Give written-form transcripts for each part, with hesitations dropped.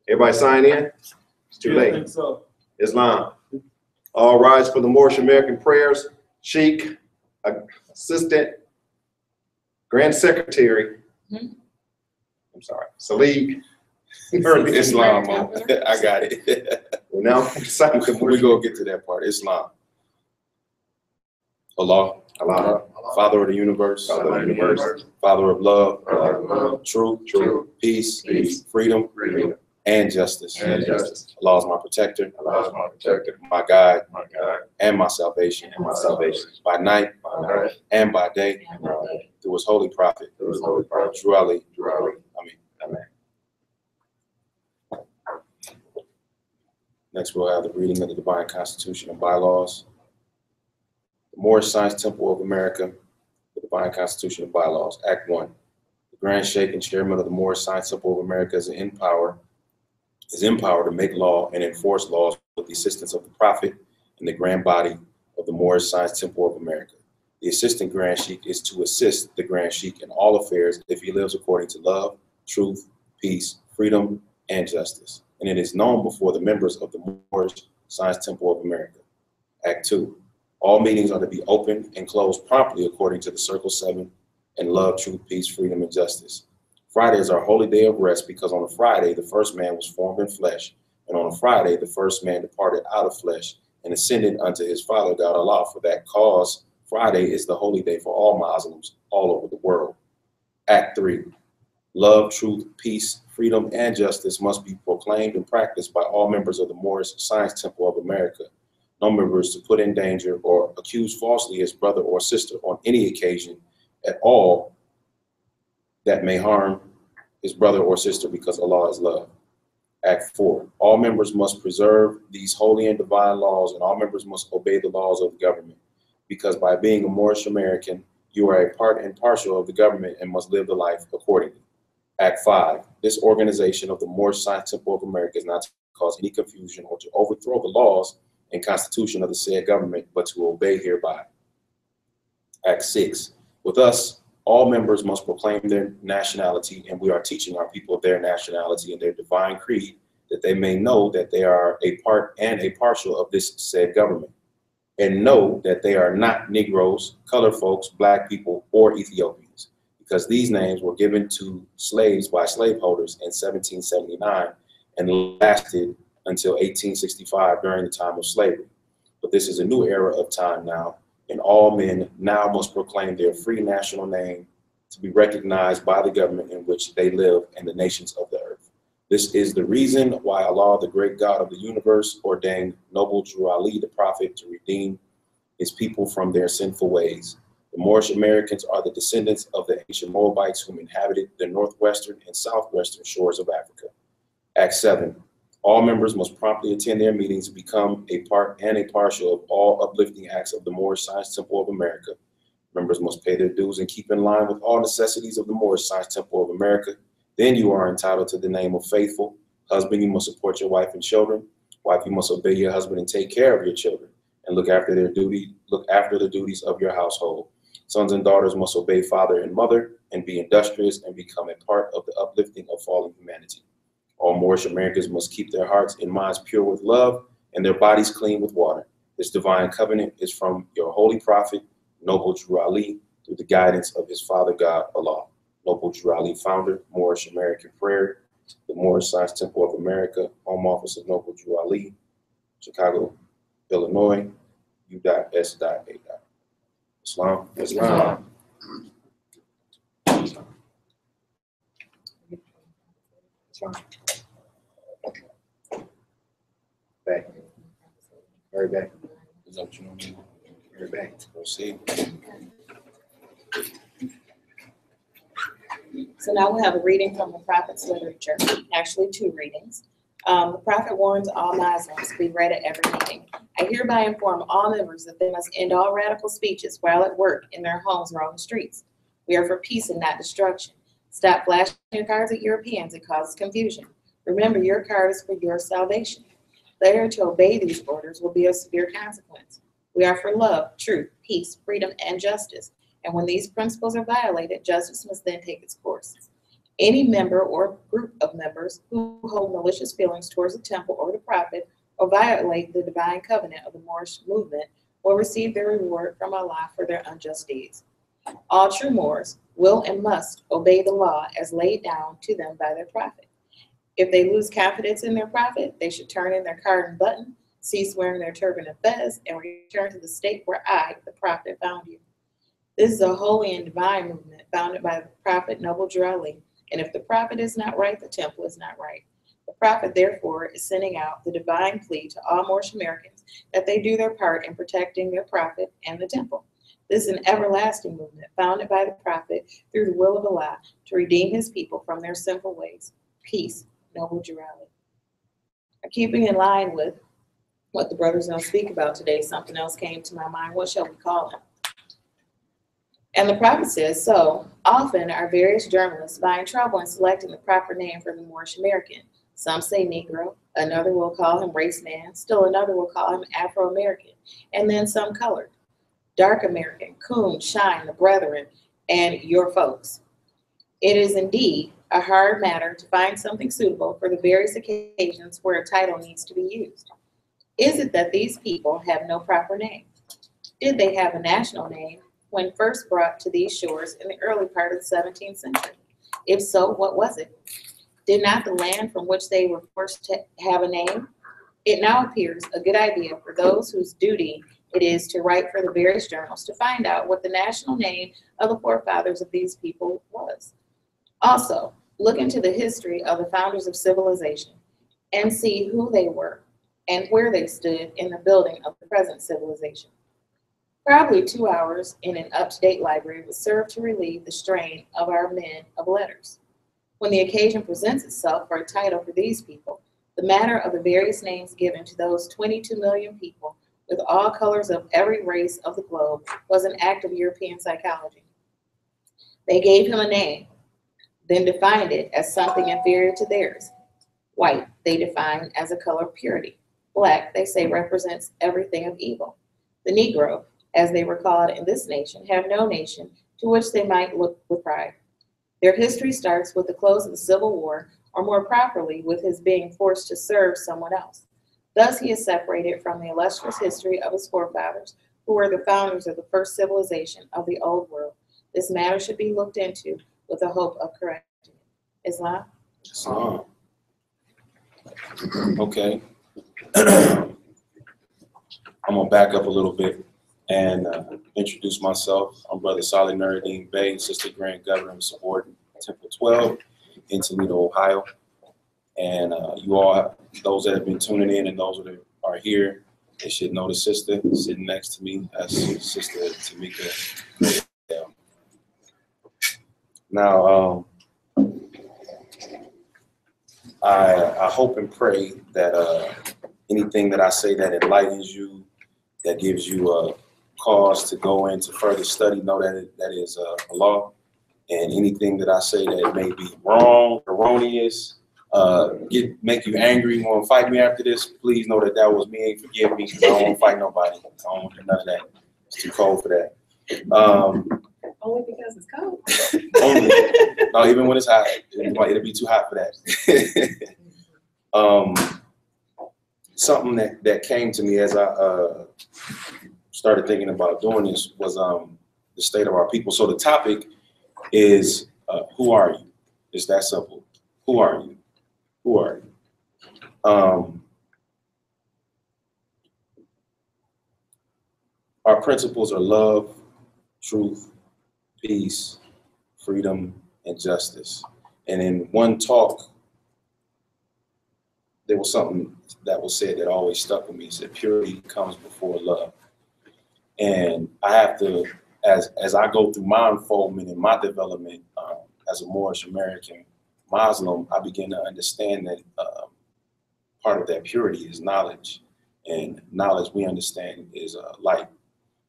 Everybody sign in? It's too late. I think so. Islam. All rise for the Moorish American prayers. Sheikh, Assistant Grand Secretary, I'm sorry, Salih. Islam, I got it. Well, now we go get to that part. Islam. Allah, Allah, Father of the universe, Father of love, truth, peace, freedom, and justice. Allah is my protector, my guide, and my salvation, by night and by day, through his holy prophet, Drew Ali. Amen. Next, we'll have the reading of the Divine Constitution and Bylaws. The Moorish Science Temple of America, the Divine Constitution and Bylaws. Act 1. The Grand Sheikh and Chairman of the Moorish Science Temple of America is empowered to make law and enforce laws with the assistance of the Prophet and the Grand Body of the Moorish Science Temple of America. The Assistant Grand Sheikh is to assist the Grand Sheikh in all affairs if he lives according to love, truth, peace, freedom, and justice. And it is known before the members of the Moorish Science Temple of America. Act 2. All meetings are to be open and closed promptly according to the Circle 7 and love, truth, peace, freedom, and justice. Friday is our holy day of rest because on a Friday, the first man was formed in flesh. And on a Friday, the first man departed out of flesh and ascended unto his Father God Allah. For that cause, Friday is the holy day for all Muslims all over the world. Act 3. Love, truth, peace, freedom, and justice must be proclaimed and practiced by all members of the Moorish Science Temple of America. No member is to put in danger or accuse falsely his brother or sister on any occasion at all that may harm his brother or sister, because Allah is love. Act 4. All members must preserve these holy and divine laws, and all members must obey the laws of the government, because by being a Moorish American, you are a part and parcel of the government and must live the life accordingly. Act 5. This organization of the Moorish Science Temple of America is not to cause any confusion or to overthrow the laws and constitution of the said government, but to obey hereby. Act 6. With us, all members must proclaim their nationality, and we are teaching our people their nationality and their divine creed, that they may know that they are a part and a partial of this said government, and know that they are not Negroes, colored folks, black people, or Ethiopians, because these names were given to slaves by slaveholders in 1779 and lasted until 1865 during the time of slavery. But this is a new era of time now, and all men now must proclaim their free national name to be recognized by the government in which they live and the nations of the earth. This is the reason why Allah, the great God of the universe, ordained noble Drew Ali, the prophet, to redeem his people from their sinful ways. The Moorish Americans are the descendants of the ancient Moabites whom inhabited the northwestern and southwestern shores of Africa. Act 7. All members must promptly attend their meetings to become a part and a partial of all uplifting acts of the Moorish Science Temple of America. Members must pay their dues and keep in line with all necessities of the Moorish Science Temple of America. Then you are entitled to the name of faithful. Husband, you must support your wife and children. Wife, you must obey your husband and take care of your children and look after the duties of your household. Sons and daughters must obey father and mother and be industrious and become a part of the uplifting of fallen humanity. All Moorish Americans must keep their hearts and minds pure with love and their bodies clean with water. This divine covenant is from your holy prophet, Noble Drew Ali, through the guidance of his Father God, Allah. Noble Drew Ali, founder, Moorish American Prayer, the Moorish Science Temple of America, Home Office of Noble Drew Ali, Chicago, Illinois, U.S.A. Islam. Islam. Back. Very back. Is that what you want? Very back. We'll see. So now we'll have a reading from the Prophet's literature, actually 2 readings. The Prophet warns all Muslims to be read at every meeting. I hereby inform all members that they must end all radical speeches while at work, in their homes, or on the streets. We are for peace and not destruction. Stop flashing your cards at Europeans. It causes confusion. Remember, your card is for your salvation. Failure to obey these orders will be of severe consequence. We are for love, truth, peace, freedom, and justice. And when these principles are violated, justice must then take its course. Any member or group of members who hold malicious feelings towards the temple or the prophet or violate the divine covenant of the Moorish movement will receive their reward from Allah for their unjust deeds. All true Moors will and must obey the law as laid down to them by their prophet. If they lose confidence in their prophet, they should turn in their card and button, cease wearing their turban and fez, and return to the state where I, the prophet, found you. This is a holy and divine movement founded by the prophet Noble Drali, and if the prophet is not right, the temple is not right. The prophet, therefore, is sending out the divine plea to all Moorish Americans that they do their part in protecting their prophet and the temple. This is an everlasting movement founded by the prophet through the will of Allah to redeem his people from their sinful ways. Peace, Noble Drali. Keeping in line with what the brothers are going to speak about today, something else came to my mind. What shall we call him? And the prophet says, so often our various journalists find trouble in selecting the proper name for the Moorish American. Some say Negro, another will call him race man, still another will call him Afro-American, and then some colored. Dark American, Coon, Shine, the Brethren, and your folks. It is indeed a hard matter to find something suitable for the various occasions where a title needs to be used. Is it that these people have no proper name? Did they have a national name when first brought to these shores in the early part of the 17th century? If so, what was it? Did not the land from which they were forced to have a name? It now appears a good idea for those whose duty it is to write for the various journals to find out what the national name of the forefathers of these people was. Also, look into the history of the founders of civilization and see who they were and where they stood in the building of the present civilization. Probably 2 hours in an up-to-date library would serve to relieve the strain of our men of letters. When the occasion presents itself for a title for these people, the matter of the various names given to those 22 million people with all colors of every race of the globe was an act of European psychology. They gave him a name, then defined it as something inferior to theirs. White, they define as a color of purity. Black, they say, represents everything of evil. The Negro, as they were called in this nation, have no nation to which they might look with pride. Their history starts with the close of the Civil War, or more properly, with his being forced to serve someone else. Thus, he is separated from the illustrious history of his forefathers, who were the founders of the first civilization of the Old World. This matter should be looked into with the hope of correcting it. Islam? Islam. Okay. I'm going to back up a little bit and introduce myself. I'm Brother Salih Nurruddin Bey, Assistant Grand Governor of Subordinate Temple 12 in Toledo, Ohio. And you all, those that have been tuning in and those that are here, they should know the sister sitting next to me. That's Sister Tamika. Now, I hope and pray that anything that I say that enlightens you, that gives you a cause to go into further study, know that that is a law. And anything that I say that may be wrong, erroneous, make you angry, want to fight me after this, please know that that was me and forgive me, because I don't want to fight nobody. I don't want to do none of that. It's too cold for that. Only because it's cold. Only. No, even when it's hot, it'll be too hot for that. Something that came to me as I started thinking about doing this was the state of our people. So the topic is, who are you? It's that simple. Who are you? Who are you? Our principles are love, truth, peace, freedom, and justice. And in one talk, there was something that was said that always stuck with me. It said, purity comes before love. And I have to, as I go through my unfoldment and my development as a Moorish American Muslim, I begin to understand that part of that purity is knowledge. And knowledge, we understand, is light.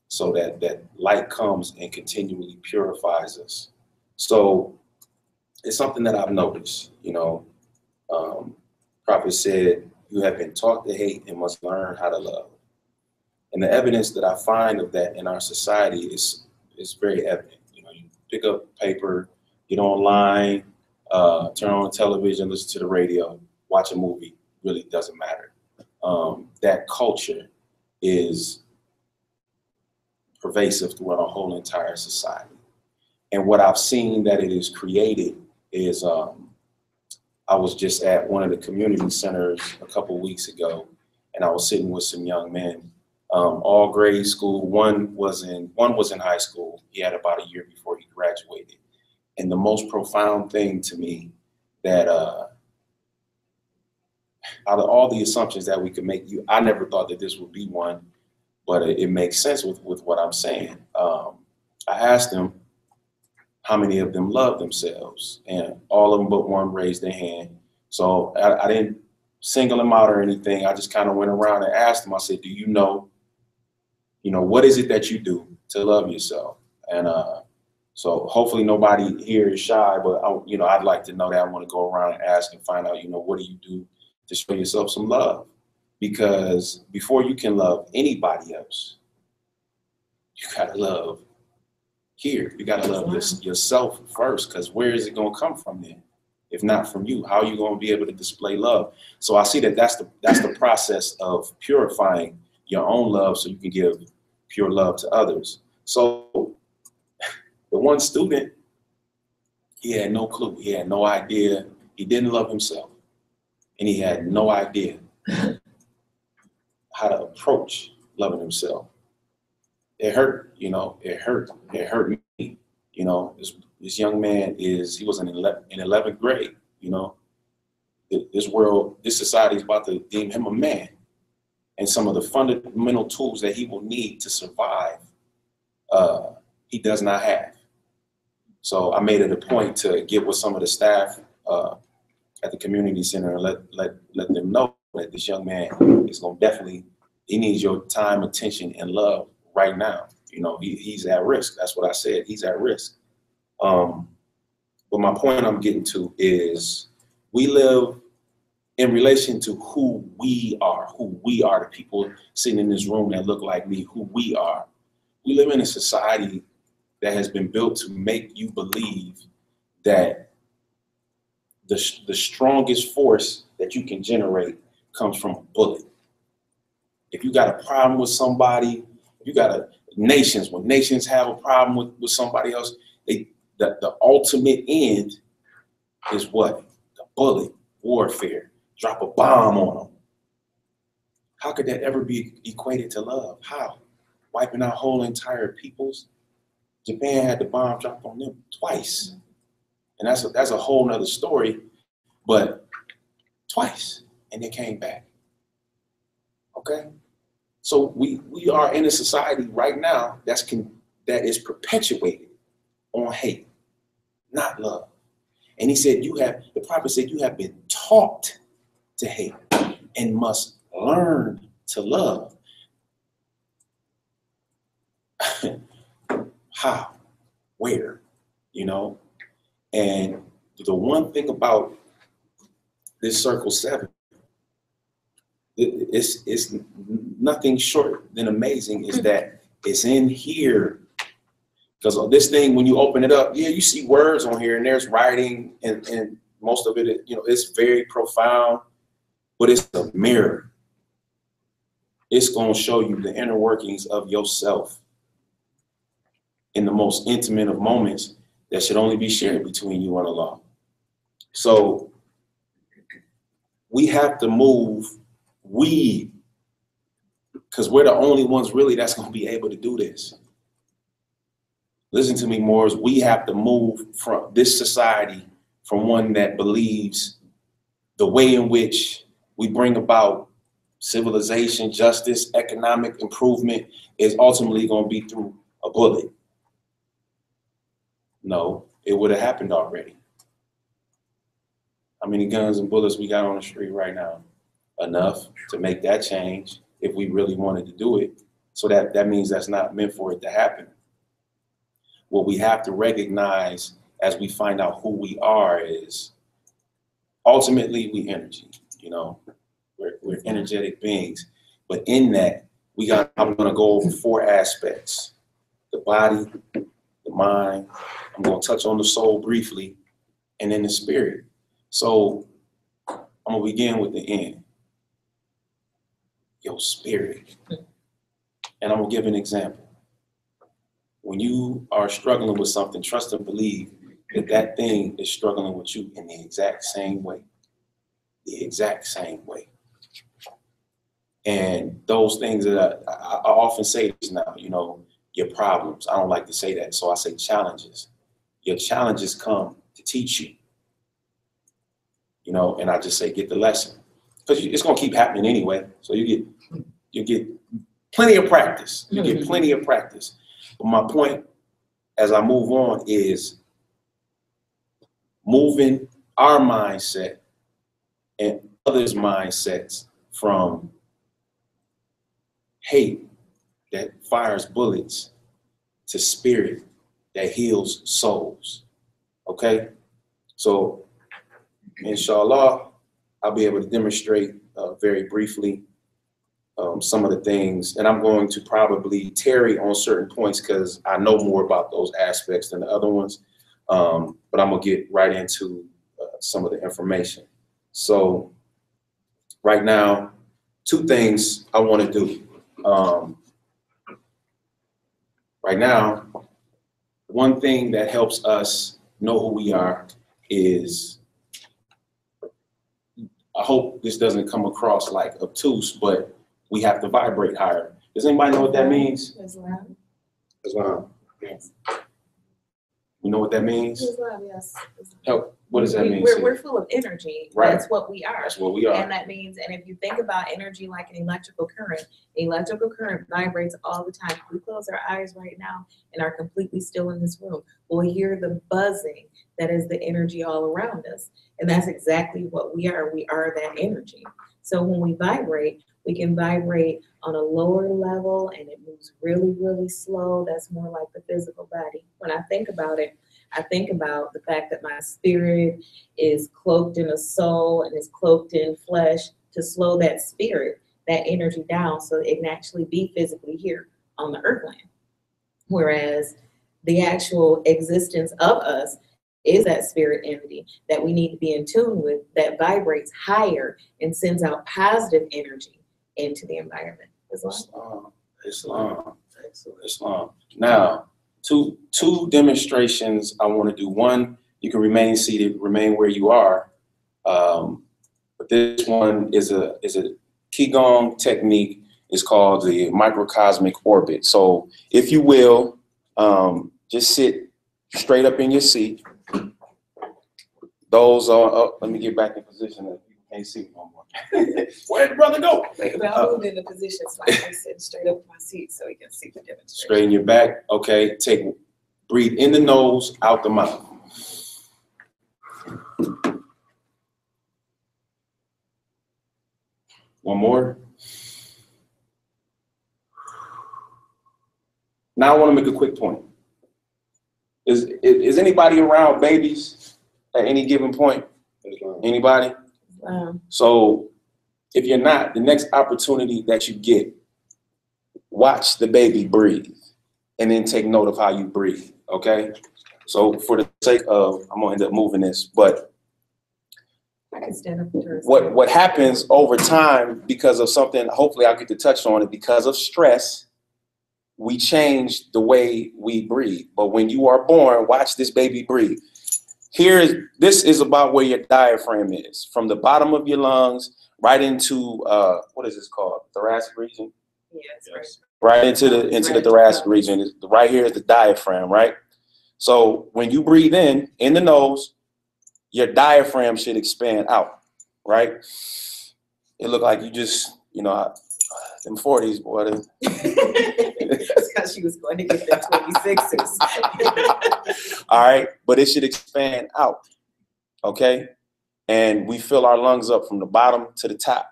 So that light comes and continually purifies us. So it's something that I've noticed, you know. Prophet said, you have been taught to hate and must learn how to love. And the evidence that I find of that in our society is very evident. You know, you pick up paper, get online, turn on television, listen to the radio, watch a movie, really doesn't matter. That culture is pervasive throughout our whole entire society. And what I've seen that it is created is, I was just at one of the community centers a couple weeks ago, and I was sitting with some young men, all grade school. One was in high school. He had about a year before he graduated. And the most profound thing to me that out of all the assumptions that we could make, I never thought that this would be one, but it makes sense with what I'm saying. I asked them how many of them love themselves, and all of them but one raised their hand. So I didn't single them out or anything. I just kind of went around and asked them. I said, do you know, what is it that you do to love yourself? And so hopefully nobody here is shy, but I'd like to know that. I want to go around and ask and find out, what do you do to show yourself some love? Because before you can love anybody else, you gotta love here. You gotta love yourself first, because where is it gonna come from then? If not from you, how are you gonna be able to display love? So I see that's the process of purifying your own love so you can give pure love to others. So the one student, he had no clue. He had no idea. He didn't love himself. And he had no idea how to approach loving himself. It hurt, it hurt. It hurt me. This young man he was in 11th grade, this society is about to deem him a man. And some of the fundamental tools that he will need to survive, he does not have. So I made it a point to get with some of the staff at the community center and let them know that this young man is going to definitely, he needs your time, attention, and love right now. He's at risk. That's what I said. He's at risk. But my point I'm getting to is we live in relation to who we are, the people sitting in this room that look like me, who we are. We live in a society that has been built to make you believe that the strongest force that you can generate comes from a bullet. If you got a problem with somebody, when nations have a problem with somebody else, the ultimate end is what? The bullet, warfare, drop a bomb on them. How could that ever be equated to love? How? Wiping out whole entire peoples? Japan had the bomb dropped on them twice. And that's a whole nother story, but twice, and they came back. Okay? So we are in a society right now that is perpetuated on hate, not love. And he said, the prophet said, you have been taught to hate and must learn to love. How? Where? And the one thing about this Circle 7, it's nothing short than amazing, is that it's in here. Because this thing, when you open it up, you see words on here and there's writing and most of it, it's very profound, but it's a mirror. It's going to show you the inner workings of yourself in the most intimate of moments that should only be shared between you and Allah. So we have to move, because we're the only ones really that's going to be able to do this. Listen to me, Moors. We have to move from this society from one that believes the way in which we bring about civilization, justice, economic improvement is ultimately going to be through a bullet. No, it would have happened already. How many guns and bullets we got on the street right now? Enough to make that change if we really wanted to do it. So that means that's not meant for it to happen. What we have to recognize as we find out who we are is ultimately we energy, we're energetic beings. But in that, I'm going to go over 4 aspects: the body, the mind. I'm going to touch on the soul briefly, and in the spirit. So I'm gonna begin with the end. Your spirit. And I'm gonna give an example. When you are struggling with something, trust and believe that that thing is struggling with you in the exact same way. The exact same way. And those things that I often say this now, you know, your problems. I don't like to say that, so I say challenges. Your challenges come to teach you. You know, and I just say get the lesson. Because it's gonna keep happening anyway. So you get plenty of practice. You get plenty of practice. But my point as I move on is moving our mindset and others' mindsets from hate that fires bullets to spirit that heals souls. Okay? So, inshallah, I'll be able to demonstrate very briefly some of the things, and I'm going to probably tarry on certain points because I know more about those aspects than the other ones, but I'm gonna get right into some of the information. So right now, two things I want to do. Right now, one thing that helps us know who we are is, I hope this doesn't come across like obtuse, but we have to vibrate higher. Does anybody know what that means? Islam. Islam. Yes. You know what that means? Islam, yes. Help. What does that mean? We're full of energy. Right. That's what we are. That's what we are. And that means, and if you think about energy like an electrical current vibrates all the time. If we close our eyes right now and are completely still in this room, we'll hear the buzzing that is the energy all around us. And that's exactly what we are. We are that energy. So when we vibrate, we can vibrate on a lower level and it moves really, really slow. That's more like the physical body. When I think about it, I think about the fact that my spirit is cloaked in a soul and is cloaked in flesh to slow that spirit, that energy down so it can actually be physically here on the earthland. Whereas the actual existence of us is that spirit entity that we need to be in tune with, that vibrates higher and sends out positive energy into the environment. Islam. Now, two demonstrations I want to do. One, you can remain seated, remain where you are. But this one is a Qigong technique. It's called the microcosmic orbit. So if you will, just sit straight up in your seat. Those are, let me get back in position that people can't see me no more. Where'd the brother go? I'll move in the position so I can sit straight up in my seat so you can see the demonstration. Straighten your back. Okay, breathe in the nose, out the mouth. One more. Now I want to make a quick point. Is anybody around babies at any given point? Anybody? So if you're not, the next opportunity that you get, watch the baby breathe and then take note of how you breathe, okay? So for the sake of, I'm gonna end up moving this, but I can stand up and turn. what happens over time because of something, hopefully I'll get to touch on it, because of stress, we change the way we breathe. But when you are born, watch this baby breathe. This is about where your diaphragm is, from the bottom of your lungs right into what is this called? Thoracic region? Yes. Right into the thoracic region. Right here is the diaphragm, right? So when you breathe in the nose, your diaphragm should expand out, right? It looked like you just, them 40s, boy. That's because she was going to get them 26s. All right, but it should expand out, okay? And we fill our lungs up from the bottom to the top.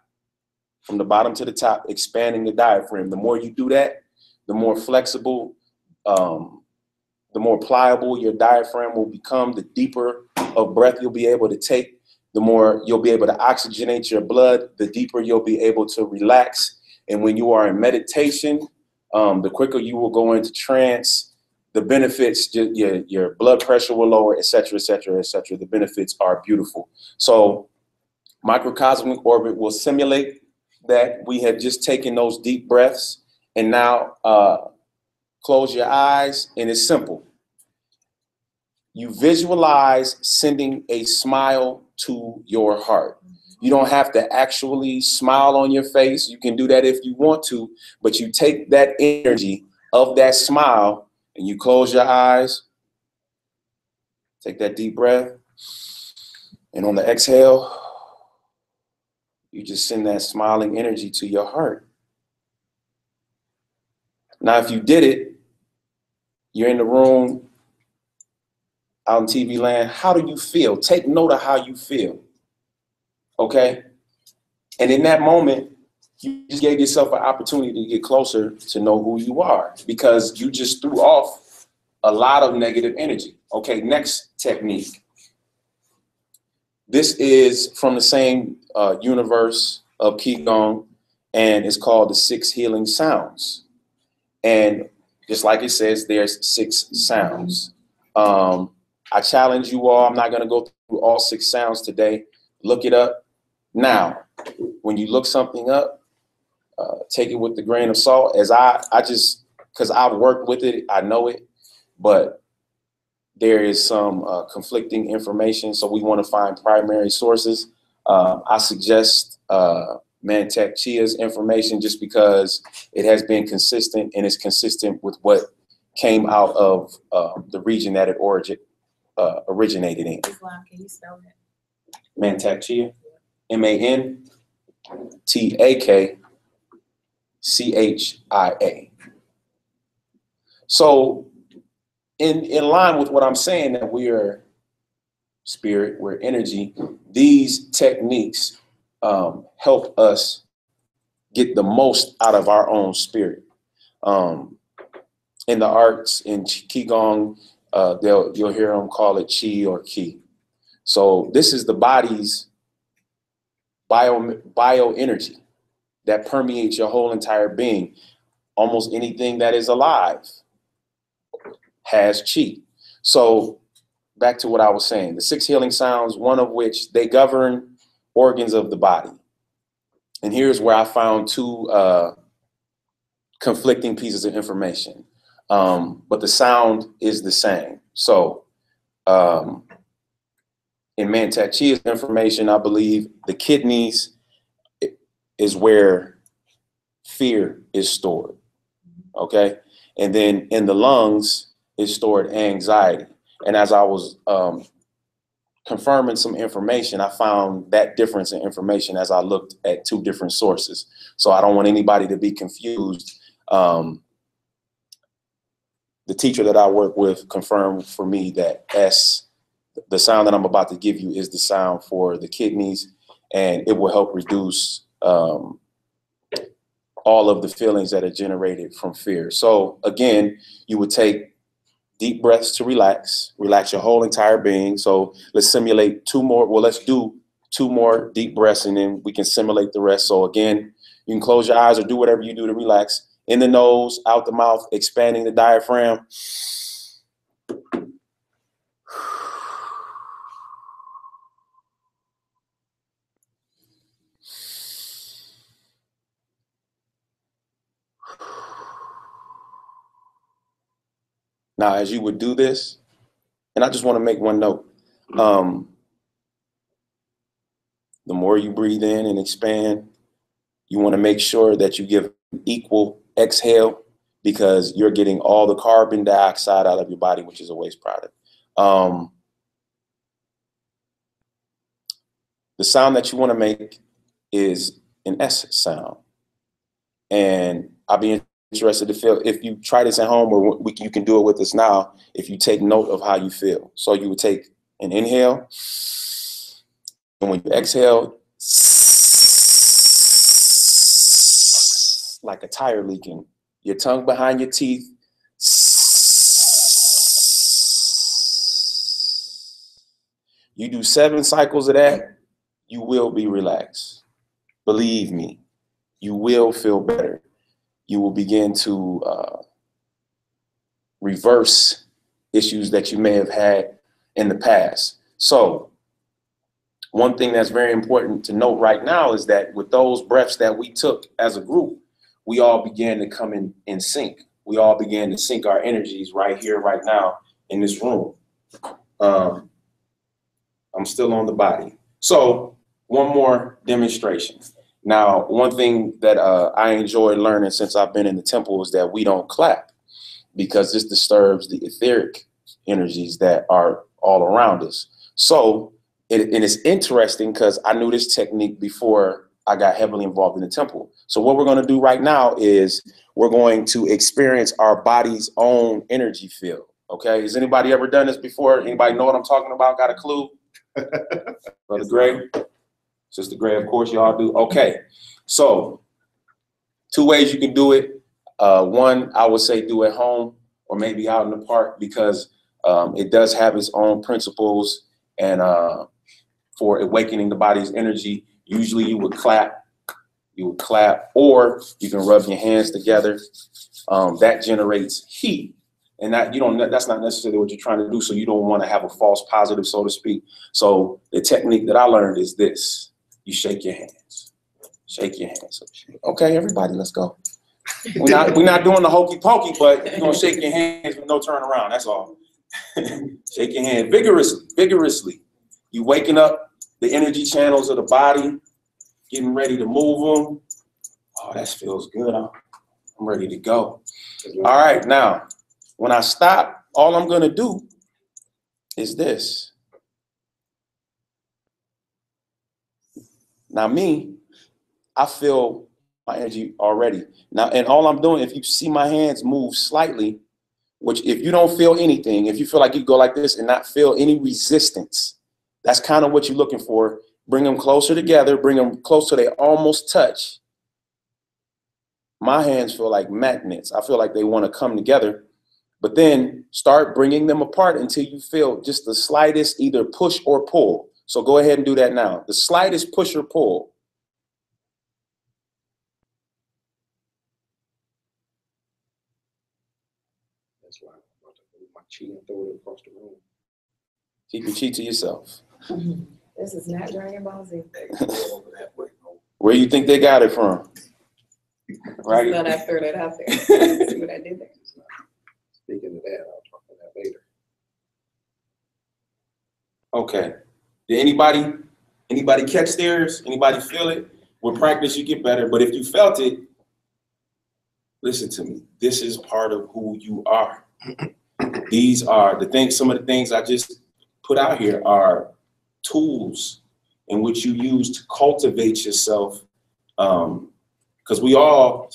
From the bottom to the top, expanding the diaphragm. The more you do that, the more flexible, the more pliable your diaphragm will become, the deeper of breath you'll be able to take, the more you'll be able to oxygenate your blood, the deeper you'll be able to relax. And when you are in meditation, the quicker you will go into trance, the benefits, your blood pressure will lower, et cetera, et cetera, et cetera. The benefits are beautiful. So microcosmic orbit will simulate that we have just taken those deep breaths, and now close your eyes, and it's simple. You visualize sending a smile to your heart. You don't have to actually smile on your face. You can do that if you want to, but you take that energy of that smile and you close your eyes, take that deep breath, and on the exhale, you just send that smiling energy to your heart. Now, if you did it, you're in the room, out in TV land, how do you feel? Take note of how you feel, okay? And in that moment, you just gave yourself an opportunity to get closer to know who you are, because you just threw off a lot of negative energy. Okay, next technique. This is from the same universe of Qigong, and it's called the 6 healing sounds. And just like it says, there's 6 sounds. I challenge you all, I'm not going to go through all 6 sounds today. Look it up. Now, when you look something up, take it with a grain of salt. As I just, because I've worked with it, I know it, but there is some conflicting information, so we want to find primary sources. I suggest Mantak Chia's information just because it has been consistent, and it's consistent with what came out of the region that it originated in. Islam, can you spell that? Mantak Chia, MANTAKCHIA. So in line with what I'm saying, that we are spirit, we're energy, these techniques help us get the most out of our own spirit. In the arts, in Qigong, you'll hear them call it Qi or Qi. So this is the body's bioenergy that permeates your whole entire being. Almost anything that is alive has Qi. So back to what I was saying, the 6 healing sounds, one of which they govern organs of the body. And here's where I found 2 conflicting pieces of information. But the sound is the same. So in Mantak Chia's information, I believe the kidneys is where fear is stored, okay? And then in the lungs is stored anxiety. And as I was confirming some information, I found that difference in information as I looked at 2 different sources. So I don't want anybody to be confused. The teacher that I work with confirmed for me that the sound that I'm about to give you is the sound for the kidneys, and it will help reduce all of the feelings that are generated from fear. So again, you would take deep breaths to relax your whole entire being. So let's simulate 2 more. Well, let's do 2 more deep breaths, and then we can simulate the rest. So again, you can close your eyes or do whatever you do to relax. In the nose, out the mouth, expanding the diaphragm. Now, as you would do this, and I just want to make one note, the more you breathe in and expand, you want to make sure that you give equal exhale, because you're getting all the carbon dioxide out of your body, which is a waste product. The sound that you want to make is an S sound. And I'll be interested to feel, if you try this at home, or you can do it with us now, if you take note of how you feel. So you would take an inhale, and when you exhale, like a tire leaking, your tongue behind your teeth. You do 7 cycles of that, you will be relaxed. Believe me, you will feel better. You will begin to reverse issues that you may have had in the past. So one thing that's very important to note right now is that with those breaths that we took as a group, we all began to come in sync. We all began to sync our energies right here, right now in this room. I'm still on the body. So one more demonstration. Now, one thing that I enjoy learning since I've been in the temple is that we don't clap, because this disturbs the etheric energies that are all around us. So, and it's interesting because I knew this technique before I got heavily involved in the temple. So what we're going to do right now is we're going to experience our body's own energy field. Okay. Has anybody ever done this before? Anybody know what I'm talking about? Got a clue? Brother Gray? Sister Gray, of course y'all do. Okay. So 2 ways you can do it. One, I would say do at home or maybe out in the park, because it does have its own principles and for awakening the body's energy. Usually you would clap, or you can rub your hands together. That generates heat, and that's not necessarily what you're trying to do. So you don't want to have a false positive, so to speak. So the technique that I learned is this: you shake your hands, shake your hands. Okay, everybody, let's go. We're not doing the hokey pokey, but you're gonna shake your hands with no turn around. That's all. Shake your hand vigorously. You waking up the energy channels of the body, getting ready to move them. Oh, that feels good. I'm ready to go. All right, now, when I stop, all I'm gonna do is this. Now me, I feel my energy already. Now, and all I'm doing, if you see my hands move slightly, which if you don't feel anything, if you feel like you go like this and not feel any resistance, that's kind of what you're looking for. Bring them closer together, bring them close so they almost touch. My hands feel like magnets. I feel like they want to come together, but then start bringing them apart until you feel just the slightest either push or pull. So go ahead and do that now. The slightest push or pull. That's why I'm about to move my chi and throw it across the room. Keep your chi to yourself. This is not Dragon Ball Z. Where you think they got it from? Right? Just thought I'd throw that out there. See what I did there. Speaking of that, I'll talk about that later. Okay. Did anybody catch theirs? Anybody feel it? With practice, you get better. But if you felt it, listen to me. This is part of who you are. These are the things, some of the things I just put out here are tools in which you use to cultivate yourself. Because we all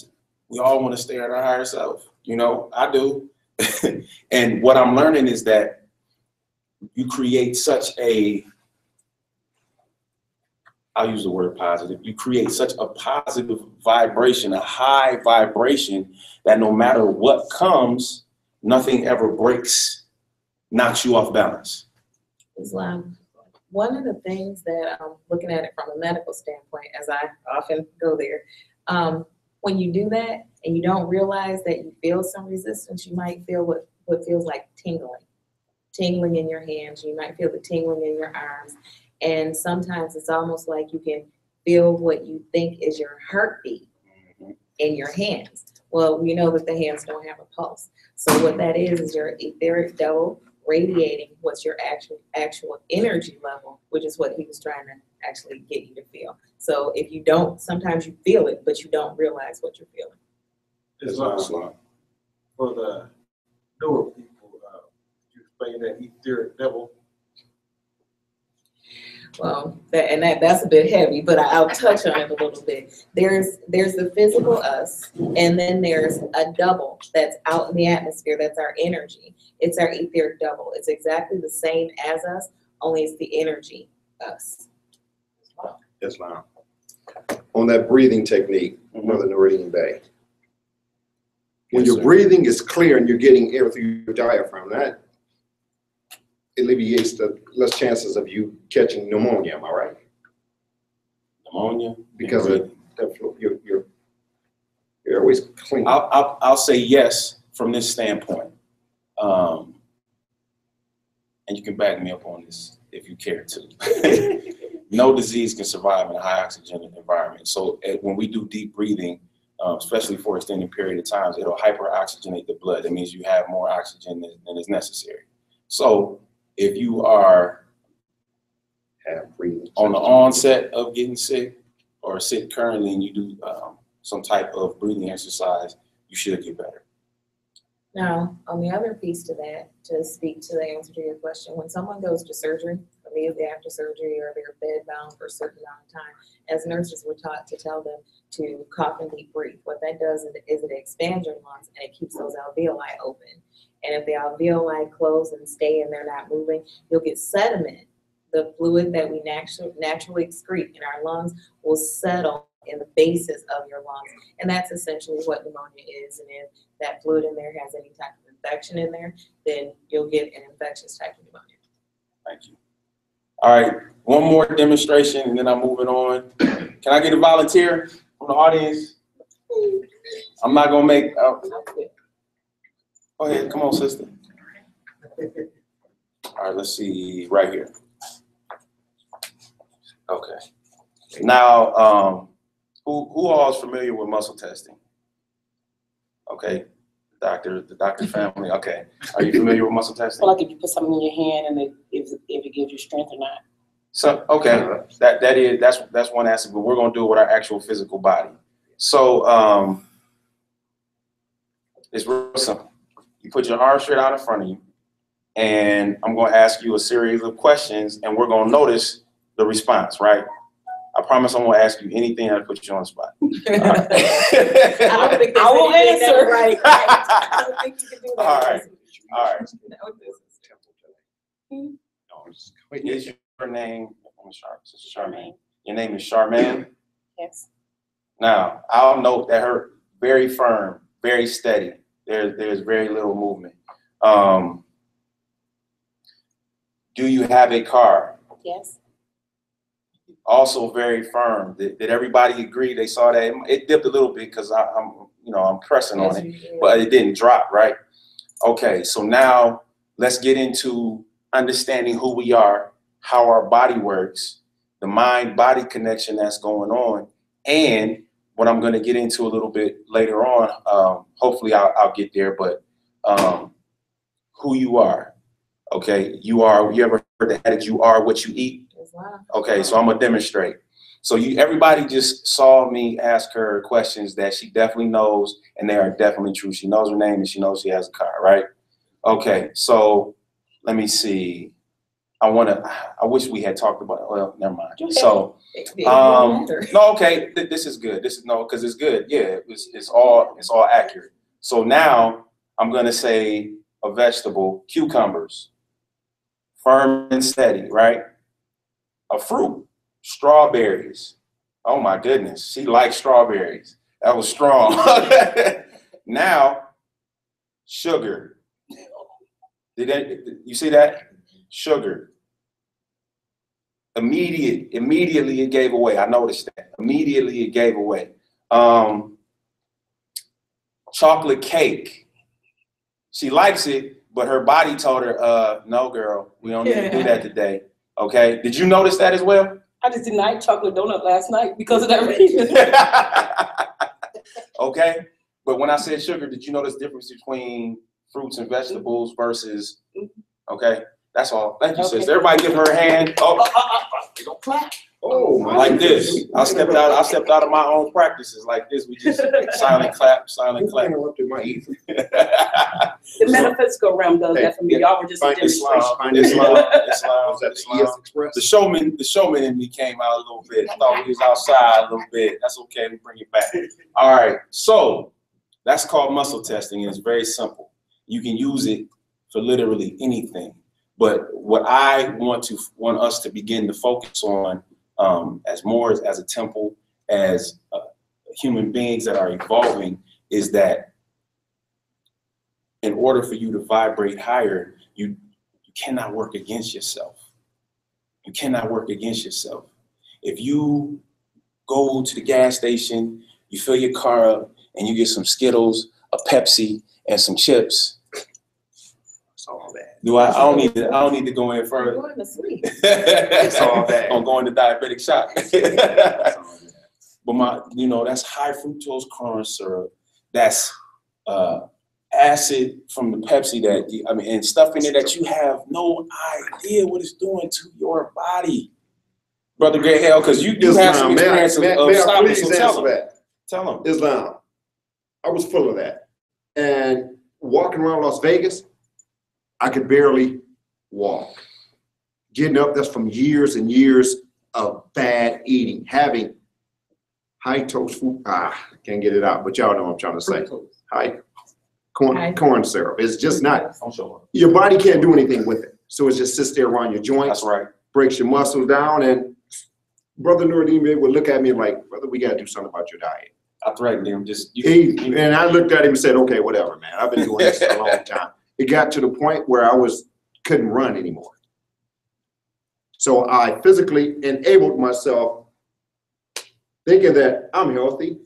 want to stay at our higher self. You know, I do. And what I'm learning is that you create such a, I'll use the word positive. You create such a positive vibration, a high vibration, that no matter what comes, nothing ever breaks, knocks you off balance. Islam. One of the things that I'm looking at it from a medical standpoint, as I often go there, when you do that and you don't realize that you feel some resistance, you might feel what feels like tingling in your hands. You might feel the tingling in your arms. And sometimes it's almost like you can feel what you think is your heartbeat in your hands. Well, we know that the hands don't have a pulse. So what that is your etheric double radiating what's your actual energy level, which is what he was trying to actually get you to feel. So if you don't, sometimes you feel it, but you don't realize what you're feeling. Islam. For the newer people, you explain that etheric double. Well, that's a bit heavy, but I'll touch on it a little bit. There's the physical us, and then there's a double that's out in the atmosphere. That's our energy. It's our etheric double. It's exactly the same as us, only it's the energy us. Islam. On that breathing technique, Brother Nurruddin Bey. When your breathing is clear and you're getting air through your diaphragm, that alleviates the less chances of you catching pneumonia. Am I right? Pneumonia? Because you're always clean. I'll say yes from this standpoint. and you can back me up on this if you care to. No disease can survive in a high oxygen environment. So when we do deep breathing, especially for an extended period of times, it'll hyperoxygenate the blood. That means you have more oxygen than is necessary. So if you are on the onset of getting sick or sick currently and you do some type of breathing exercise, you should get better. Now, on the other piece to that, to speak to the answer to your question, when someone goes to surgery, immediately after surgery, or they're bedbound for a certain amount of time, as nurses, we're taught to tell them to cough and deep breathe. What that does is it expands your lungs and it keeps those alveoli open. And if the alveoli close and stay and they're not moving, you'll get sediment. The fluid that we naturally excrete in our lungs will settle in the bases of your lungs. And that's essentially what pneumonia is. And if that fluid in there has any type of infection in there, then you'll get an infectious type of pneumonia. Thank you. All right, one more demonstration and then I'm moving on. Can I get a volunteer from the audience? I'm not gonna make, go ahead, come on, sister. All right, let's see, right here. Okay. Now, who all is familiar with muscle testing? Okay, the doctor family. Okay, are you familiar with muscle testing? Like if you put something in your hand and if it gives you strength or not. So okay, that's one aspect, but we're gonna do it with our actual physical body. So it's real simple. You put your arm straight out in front of you, and I'm gonna ask you a series of questions, and we're gonna notice the response, right? I promise I won't ask you anything that'll put you on the spot. I don't think I will answer. Right. I don't think you can do that. All right. All right. Is your name, Charmaine? Your name is Charmaine? Yes. Now, I'll note that her very firm, very steady. There's very little movement. Do you have a car? Yes. Also very firm. Did everybody agree? They saw that it dipped a little bit because I'm pressing on it, but it didn't drop, right? Okay, so now let's get into understanding who we are, how our body works, the mind-body connection that's going on, and what I'm going to get into a little bit later on. Hopefully I'll get there, but who you are. Okay, you ever heard the adage, you are what you eat? Okay, so I'm gonna demonstrate. So everybody just saw me ask her questions that she definitely knows, and they are definitely true. She knows her name and she knows she has a car, right? Okay, so let me see. I wish we had talked about it. Well, never mind. So no, okay, this is good. Because it's good. Yeah, it's all accurate. So now I'm gonna say a vegetable, cucumbers, firm and steady, right? A fruit, strawberries. Oh my goodness, she likes strawberries. That was strong. Now, sugar. You see that? Sugar. Immediately it gave away. I noticed that. Immediately it gave away. Chocolate cake. She likes it, but her body told her, no, girl, we don't need to do that today. Okay. Did you notice that as well? I just didn't eat chocolate donut last night because of that reason. Okay. But when I said sugar, did you notice the difference between fruits and vegetables versus, okay. That's all. Thank you, sister. Everybody give her a hand. Don't clap. Oh, my like this. I stepped out of my own practices like this. We just silent clap, silent clap. Interrupted my eating. The metaphysical realm does that for me. Y'all were just a demonstration. Islam. Express. The showman in me came out a little bit. I thought he was outside a little bit. That's okay. We bring it back. All right. So that's called muscle testing, and it's very simple. You can use it for literally anything. But what I want us to begin to focus on, as a temple, as human beings that are evolving, is that in order for you to vibrate higher, you cannot work against yourself. You cannot work against yourself. If you go to the gas station, you fill your car up, and you get some Skittles, a Pepsi, and some chips, Do I don't need to go in You're further. going to sleep. It's all bad. I'm going to diabetic shock. But that's high fructose corn syrup. That's acid from the Pepsi and stuff in it that you have no idea what it's doing to your body. Brother Greg Hale, because you do have some experience of stopping, so tell them. Islam. I was full of that. And walking around Las Vegas, I could barely walk. Getting up, that's from years and years of bad eating, having high toast food. Can't get it out, but y'all know what I'm trying to say. High corn syrup. It's just not, your body can't do anything with it. So it just sits there around your joints. That's right. Breaks your muscles down. And Brother Nurruddin would look at me like, brother, we got to do something about your diet. I threatened him. And I looked at him and said, okay, whatever, man. I've been doing this for a long time. It got to the point where I couldn't run anymore. So I physically enabled myself thinking that I'm healthy.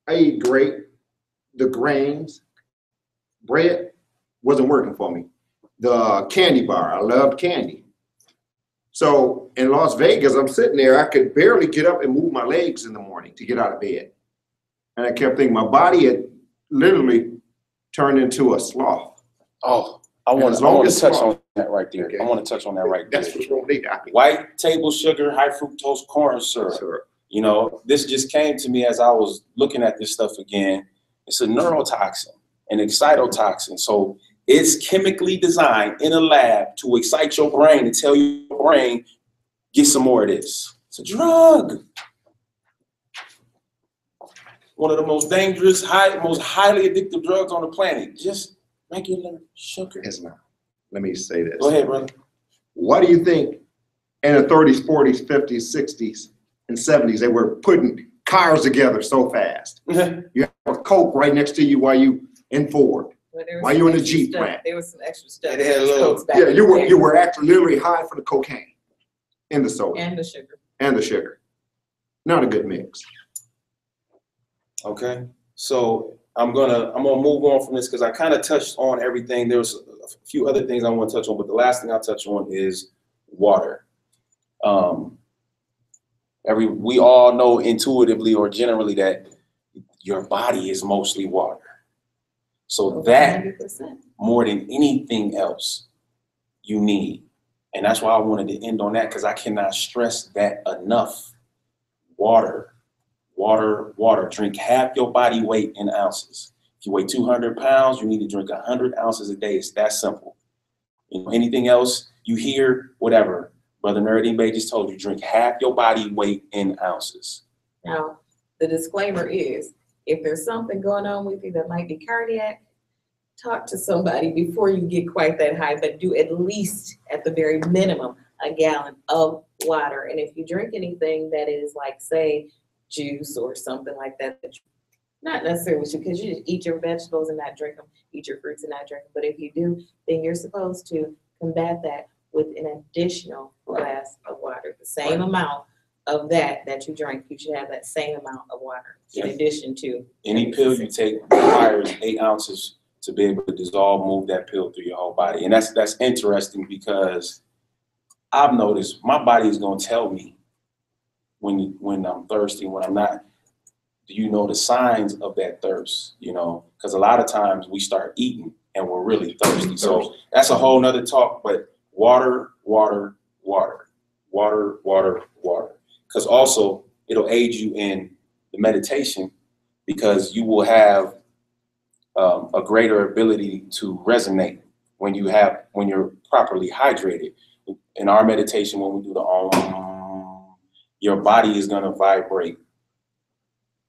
I eat great. The grains, bread wasn't working for me. The candy bar, I loved candy. So in Las Vegas, I'm sitting there, I could barely get up and move my legs in the morning to get out of bed. And I kept thinking my body had literally turned into a sloth. Oh, I want to touch on that right there. Okay. I want to touch on that right there. That's what's wrong with me. White table sugar, high fructose corn syrup. Sure. This just came to me as I was looking at this stuff again. It's a neurotoxin, an excitotoxin. So it's chemically designed in a lab to excite your brain and tell your brain, get some more of this. It's a drug. One of the most dangerous, most highly addictive drugs on the planet. Just regular sugar. It's not. Let me say this. Go ahead, brother. Why do you think in the 30s, 40s, 50s, 60s, and 70s, they were putting cars together so fast? You have a Coke right next to you while you in Ford. While you in the Jeep plant. There was some extra stuff. They had a little. Yeah, you were actually literally high for the cocaine in the soda. And the sugar. And the sugar. Not a good mix. Okay, so I'm gonna move on from this because I kind of touched on everything. There's a few other things I want to touch on, but the last thing I'll touch on is water. We all know intuitively or generally that your body is mostly water. So that 100%. more than anything else you need. And that's why I wanted to end on that because I cannot stress that enough. Water, water, water. Drink half your body weight in ounces. If you weigh 200 pounds, you need to drink 100 ounces a day. It's that simple. Anything else you hear, whatever. Brother Nurruddin Bey just told you, drink half your body weight in ounces. Now, the disclaimer is, if there's something going on with you that might be cardiac, talk to somebody before you get quite that high, but do at least, at the very minimum, a gallon of water. And if you drink anything that is like, say, juice or something like that, not necessarily because you just eat your vegetables and not drink them, eat your fruits and not drink them. But if you do, then you're supposed to combat that with an additional glass of water. The same amount of that you drink, you should have that same amount of water in addition to. Any pill you take requires 8 ounces to be able to dissolve, move that pill through your whole body. And that's interesting because I've noticed my body is going to tell me when I'm thirsty, when I'm not. Do you know the signs of that thirst? Because a lot of times we start eating and we're really thirsty. So that's a whole nother talk, but water, water, water, water, water, water. Because also it'll aid you in the meditation because you will have a greater ability to resonate when you're properly hydrated. In our meditation, when we do the Om, your body is going to vibrate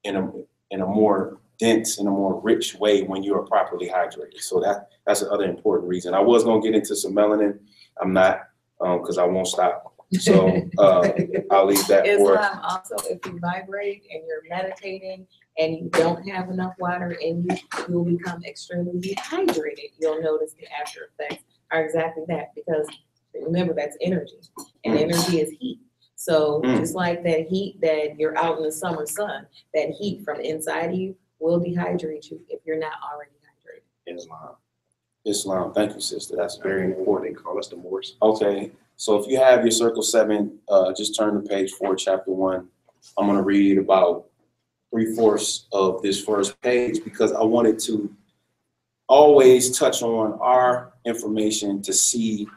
in a more dense, in a more rich way when you are properly hydrated. So that's another important reason. I was going to get into some melanin. I'm not, because I won't stop. So I'll leave that for. Islam also, if you vibrate and you're meditating and you don't have enough water in you, you'll become extremely dehydrated. You'll notice the after effects are exactly that, because remember, that's energy, and energy is heat. So just like that heat that you're out in the summer sun, that heat from inside of you will dehydrate you if you're not already hydrated. Islam. Islam. Thank you, sister. That's very They important. call us the Moors. Okay, so if you have your circle 7, just turn to page 4, chapter 1. I'm going to read about 3/4 of this first page because I wanted to always touch on our information to see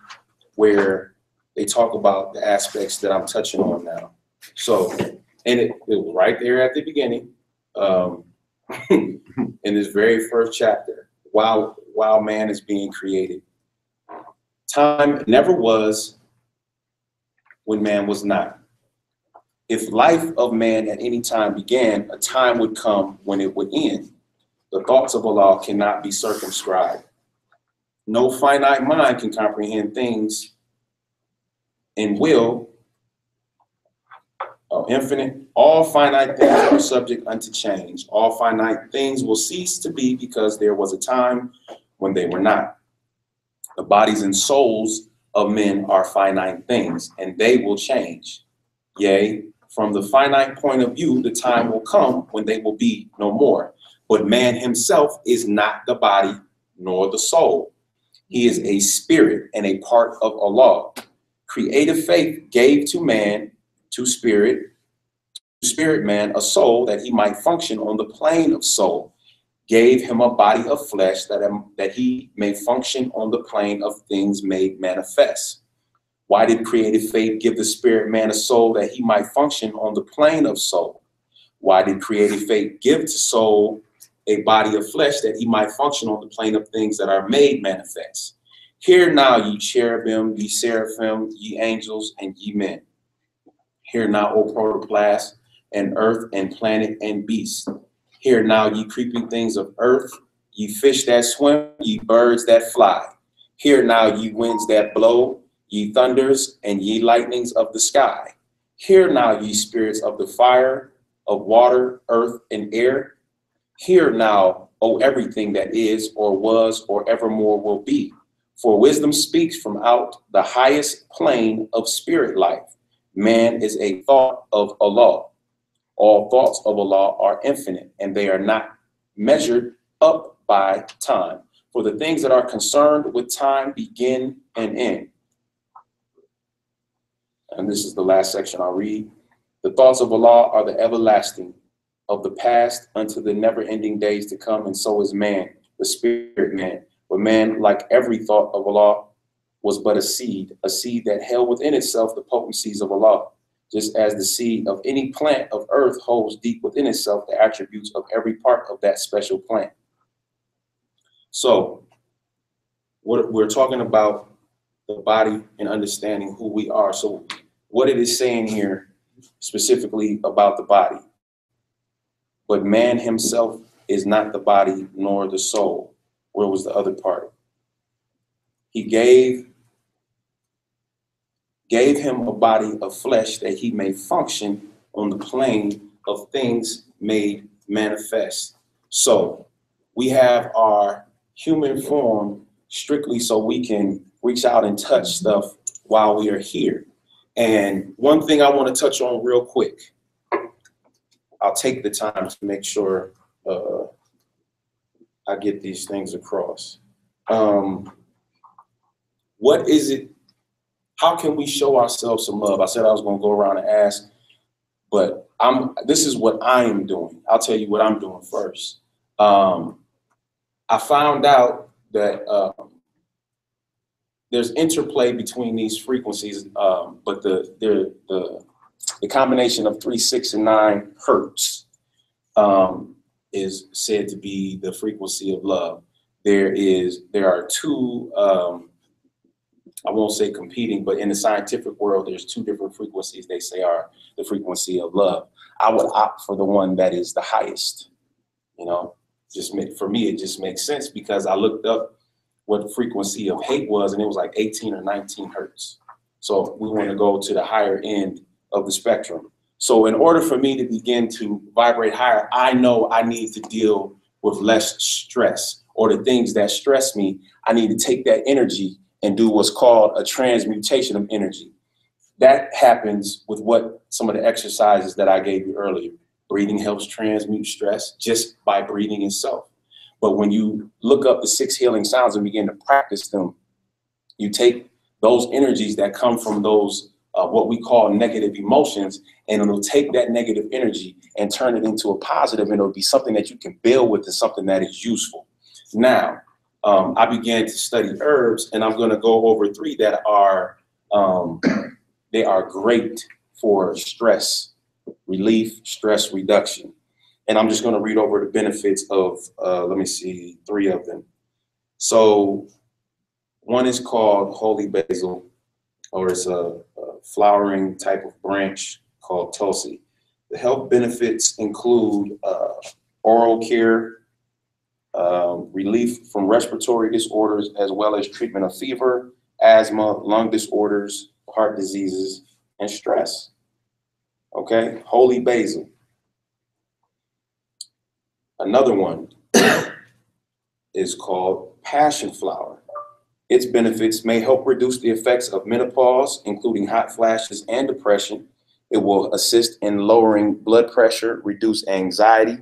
where they talk about the aspects that I'm touching on now. So, and it was right there at the beginning, in this very first chapter, while man is being created. Time never was when man was not. If life of man at any time began, a time would come when it would end. The thoughts of Allah cannot be circumscribed. No finite mind can comprehend things and will, infinite. All finite things are subject unto change. All finite things will cease to be because there was a time when they were not. The bodies and souls of men are finite things, and they will change. Yea, from the finite point of view, the time will come when they will be no more. But man himself is not the body nor the soul. He is a spirit and a part of Allah. Creative faith gave to man, to spirit man, a soul that he might function on the plane of soul. Gave him a body of flesh that he may function on the plane of things made manifest. Why did creative faith give the spirit man a soul that he might function on the plane of soul? Why did creative faith give to soul a body of flesh that he might function on the plane of things that are made manifest? Hear now, ye cherubim, ye seraphim, ye angels, and ye men. Hear now, O protoplast, and earth, and planet, and beast. Hear now, ye creeping things of earth, ye fish that swim, ye birds that fly. Hear now, ye winds that blow, ye thunders, and ye lightnings of the sky. Hear now, ye spirits of the fire, of water, earth, and air. Hear now, O everything that is, or was, or evermore will be. For wisdom speaks from out the highest plane of spirit life. Man is a thought of Allah. All thoughts of Allah are infinite, and they are not measured up by time. For the things that are concerned with time begin and end. And this is the last section I'll read. The thoughts of Allah are the everlasting, of the past unto the never-ending days to come, and so is man, the spirit man. But man, like every thought of Allah, was but a seed that held within itself the potencies of Allah, just as the seed of any plant of earth holds deep within itself the attributes of every part of that special plant. So, what we're talking about, the body and understanding who we are. So, what it is saying here specifically about the body. But man himself is not the body nor the soul. Where was the other part? He gave him a body of flesh that he may function on the plane of things made manifest. So we have our human form strictly so we can reach out and touch stuff while we are here. And one thing I want to touch on real quick, I'll take the time to make sure I get these things across. What is it? How can we show ourselves some love? I said I was going to go around and ask, but this is what I am doing. I'll tell you what I'm doing first. I found out that there's interplay between these frequencies, but the combination of 3, 6, and 9 hertz is said to be the frequency of love. There are two, I won't say competing, but in the scientific world, there's 2 different frequencies they say are the frequency of love. I would opt for the one that is the highest. You know, for me, it just makes sense because I looked up what the frequency of hate was, and it was like 18 or 19 hertz. So we want to go to the higher end of the spectrum. So in order for me to begin to vibrate higher, I know I need to deal with less stress, or the things that stress me. I need to take that energy and do what's called a transmutation of energy. That happens with some of the exercises that I gave you earlier. Breathing helps transmute stress just by breathing itself. But when you look up the 6 healing sounds and begin to practice them, you take those energies that come from those what we call negative emotions, and it'll take that negative energy and turn it into a positive, and it'll be something that you can build with and something that is useful. Now, I began to study herbs, and I'm going to go over 3 that are they are great for stress relief, stress reduction. And I'm just going to read over the benefits of, let me see, 3 of them. So one is called holy basil, or it's a flowering type of branch called tulsi. The health benefits include oral care, relief from respiratory disorders, as well as treatment of fever, asthma, lung disorders, heart diseases, and stress. Okay, holy basil. Another one is called passion flower. Its benefits may help reduce the effects of menopause, including hot flashes and depression. It will assist in lowering blood pressure, reduce anxiety,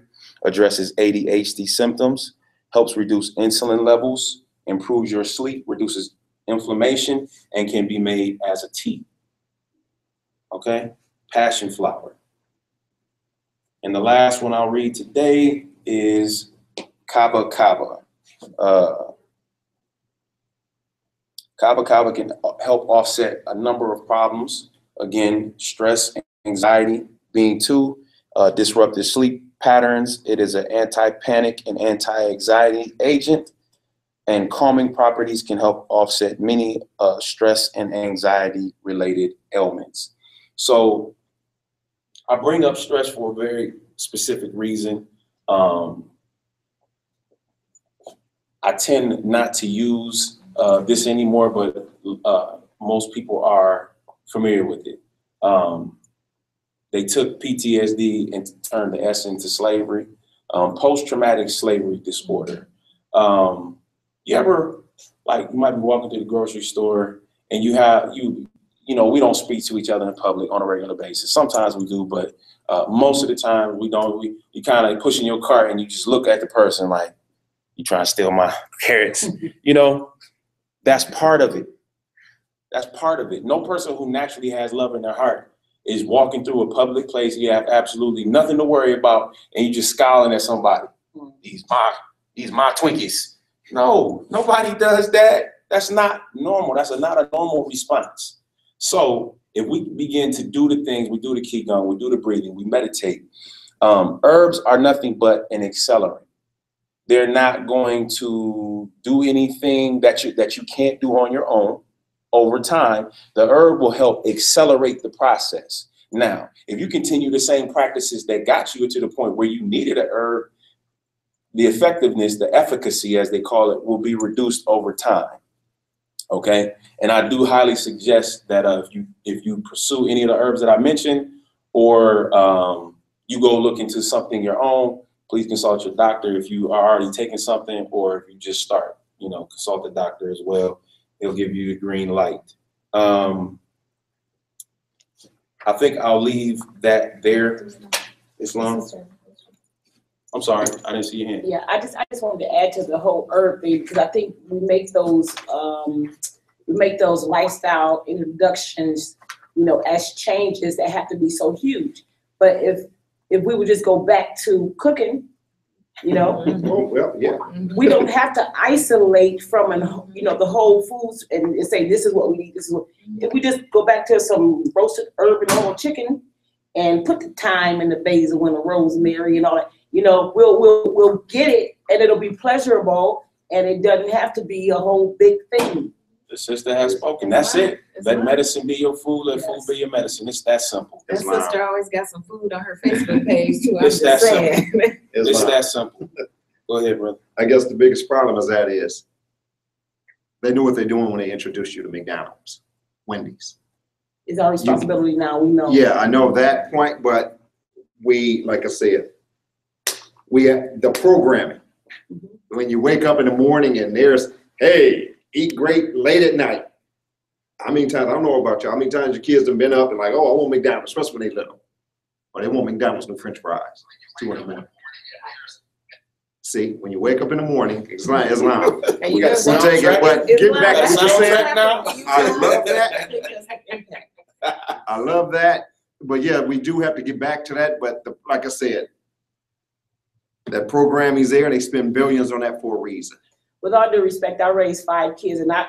addresses ADHD symptoms, helps reduce insulin levels, improves your sleep, reduces inflammation, and can be made as a tea. Okay, passion flower. And the last one I'll read today is kava kava. Kava kava can help offset a number of problems. Again, stress, anxiety being 2, disruptive sleep patterns. It is an anti-panic and anti-anxiety agent, and calming properties can help offset many stress and anxiety related ailments. So I bring up stress for a very specific reason. I tend not to use this anymore, but most people are familiar with it. They took PTSD and turned the S into slavery, post-traumatic slavery disorder. You ever, like, you might be walking to the grocery store and you know, we don't speak to each other in public on a regular basis. Sometimes we do, but most of the time we don't. You kind of pushing your cart and you just look at the person like, you trying to steal my carrots. You know, that's part of it. That's part of it. No person who naturally has love in their heart is walking through a public place. You have absolutely nothing to worry about, and you just scowling at somebody. These my Twinkies. No, nobody does that. That's not normal. That's not a normal response. So if we begin to do the things, we do the qigong, we do the breathing, we meditate. Herbs are nothing but an accelerant. They're not going to do anything that you can't do on your own. Over time, the herb will help accelerate the process. Now, if you continue the same practices that got you to the point where you needed a herb, the effectiveness, the efficacy, as they call it, will be reduced over time. Okay, and I do highly suggest that if you pursue any of the herbs that I mentioned, or you go look into something your own, please consult your doctor if you are already taking something, or if you just start, you know, consult the doctor as well. He'll give you the green light. I think I'll leave that there. Islam. I'm sorry, I didn't see your hand. Yeah, I just wanted to add to the whole herb thing, because I think we make those lifestyle introductions, you know, as changes that have to be so huge. But if we would just go back to cooking, you know, Oh, well, yeah. we don't have to isolate from the whole foods and say this is what we eat. This is what, if we just go back to some roasted herb and whole chicken and put the thyme and the basil and the rosemary and all that, you know, we'll get it, and it'll be pleasurable, and it doesn't have to be a whole big thing. The sister has spoken. That's it. Let medicine be your food. Let food be your medicine. It's that simple. That sister always got some food on her Facebook page too. I'm It's that just saying. simple. It's that simple. Go ahead, brother. I guess the biggest problem is they know what they're doing when they introduce you to McDonald's, Wendy's. It's our responsibility now, we know. Yeah, I know that point, but we, like I said, we have the programming. When you wake up in the morning and there's, hey, eat great late at night. How many times, I don't know about y'all, how many times your kids have been up and like, oh, I want McDonald's, especially when they little. Or they want McDonald's, no French fries. 2 in the morning. See, when you wake up in the morning, Islam. And We you got know a We'll take it, but Islam, get back to That's what you soundtrack said. now. I love that. I love that. But yeah, we do have to get back to that. But like I said, that program is there and they spend billions on that for a reason. With all due respect, I raised 5 kids, and I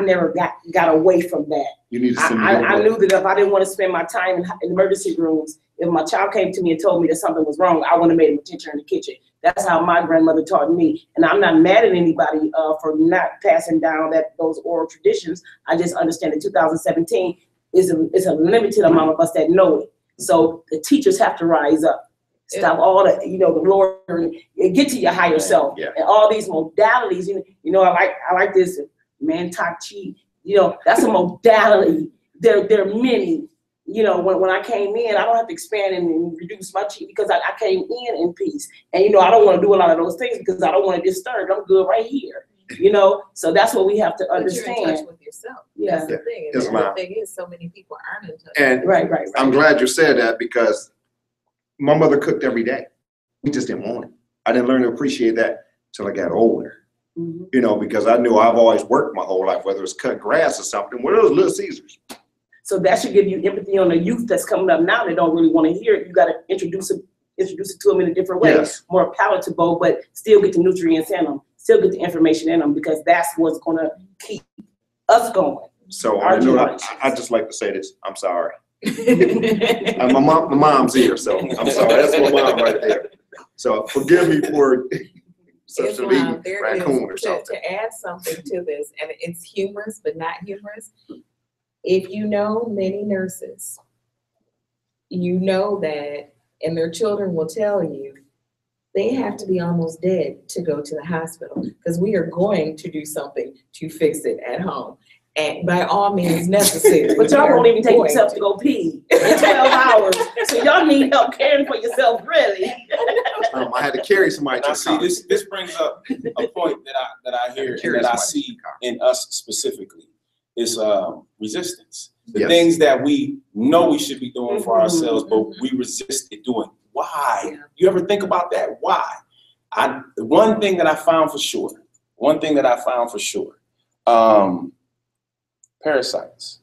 never got away from that. You need to send me I knew that if I didn't want to spend my time in emergency rooms, if my child came to me and told me that something was wrong, I would have made him a teacher in the kitchen. That's how my grandmother taught me. And I'm not mad at anybody for not passing down those oral traditions. I just understand that 2017 is a limited amount of us that know it. So the teachers have to rise up. Stop all the, the Lord, and get to your higher self. Yeah. And all these modalities, I like this man Tai Chi. That's a modality. There are many. When I came in, I don't have to expand and reduce my chi because I came in peace. And I don't want to do a lot of those things because I don't want to disturb. I'm good right here. So that's what we have to understand. You're in touch with yourself. Yeah. That's the thing. Yes, And ma'am. the thing is, so many people aren't in touch. And Right. I'm glad you said that because my mother cooked every day. We just didn't want it. I didn't learn to appreciate that till I got older. Mhm. Because I knew I've always worked my whole life, whether it's cut grass or something. What are those Little Caesars? So that should give you empathy on the youth that's coming up now. They don't really want to hear it. You got to introduce it to them in a different way, Yes. more palatable, but still get the nutrients in them, still get the information in them, because that's what's going to keep us going. So Our I know generations. I just like to say this. I'm sorry. My mom's here, so I'm sorry. That's my mom right there. So forgive me for such a Islam, lead there raccoon or is, something. to add something to this, and it's humorous, but not humorous. If you know many nurses, you know that, and their children will tell you, they have to be almost dead to go to the hospital because we are going to do something to fix it at home. And by all means necessary. But y'all we are won't even take going yourself to go pee in 12 hours. So y'all need help caring for yourself, really. I had to carry somebody to Now, the see, car. this brings up a point that I hear and that I see in us specifically is resistance. The Yes. things that we know we should be doing for Mhm. ourselves, but we resist it doing. Why? Yeah. You ever think about that? Why? One thing that I found for sure, parasites.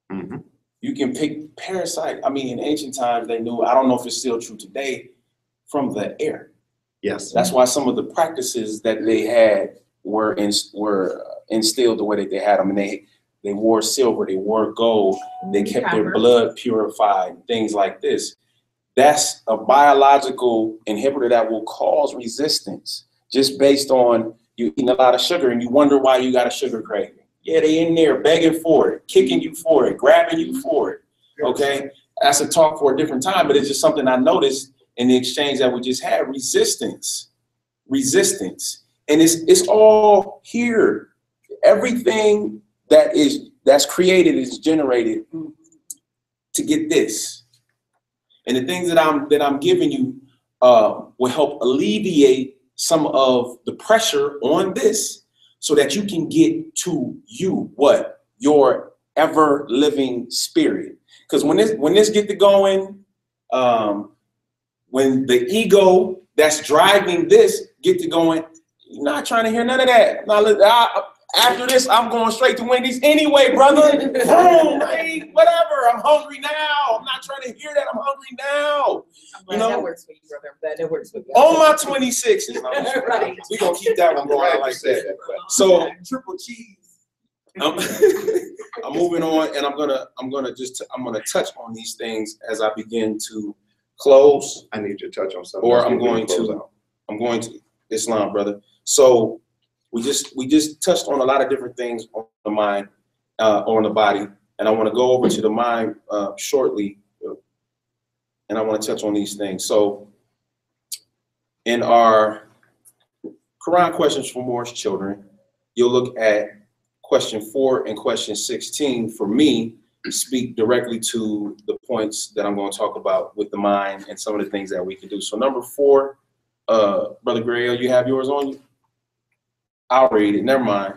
Mhm. You can pick parasite. I mean, in ancient times, they knew, I don't know if it's still true today, from the air. Yes. That's why some of the practices that they had were instilled the way that they had them. And they wore silver, they wore gold, they kept their Copper. blood purified, things like this. That's a biological inhibitor that will cause resistance just based on you eating a lot of sugar and you wonder why you got a sugar craving. Yeah, they in there begging for it, kicking you for it, grabbing you for it. Okay, that's a talk for a different time, but it's just something I noticed in the exchange that we just had. Resistance, and it's all here. Everything that's created is generated to get this, and the things that I'm giving you will help alleviate some of the pressure on this, so that you can get to your ever living spirit. Because when this get to going, when the ego that's driving this get to going, you're not trying to hear none of that. Now, after this, I'm going straight to Wendy's anyway, brother. Boom, hey, whatever. I'm hungry now. I'm not trying to hear that. I'm hungry now. I'm glad that works for you, brother. I'm glad that works for you. On my 26th. Right. We're going to keep that one going like that. So triple cheese. I'm moving on, and I'm gonna touch on these things as I begin to close. I need you to touch on something. Or else I'm before we going close out. to Islam, brother. So we just touched on a lot of different things on the mind, on the body, and I want to go over to the mind shortly, and I want to touch on these things. So in our Quran questions for Moore's children, you'll look at question 4 and question 16. For me, speak directly to the points that I'm going to talk about with the mind and some of the things that we can do. So number 4, Brother Grail, you have yours on you? I'll read it, never mind.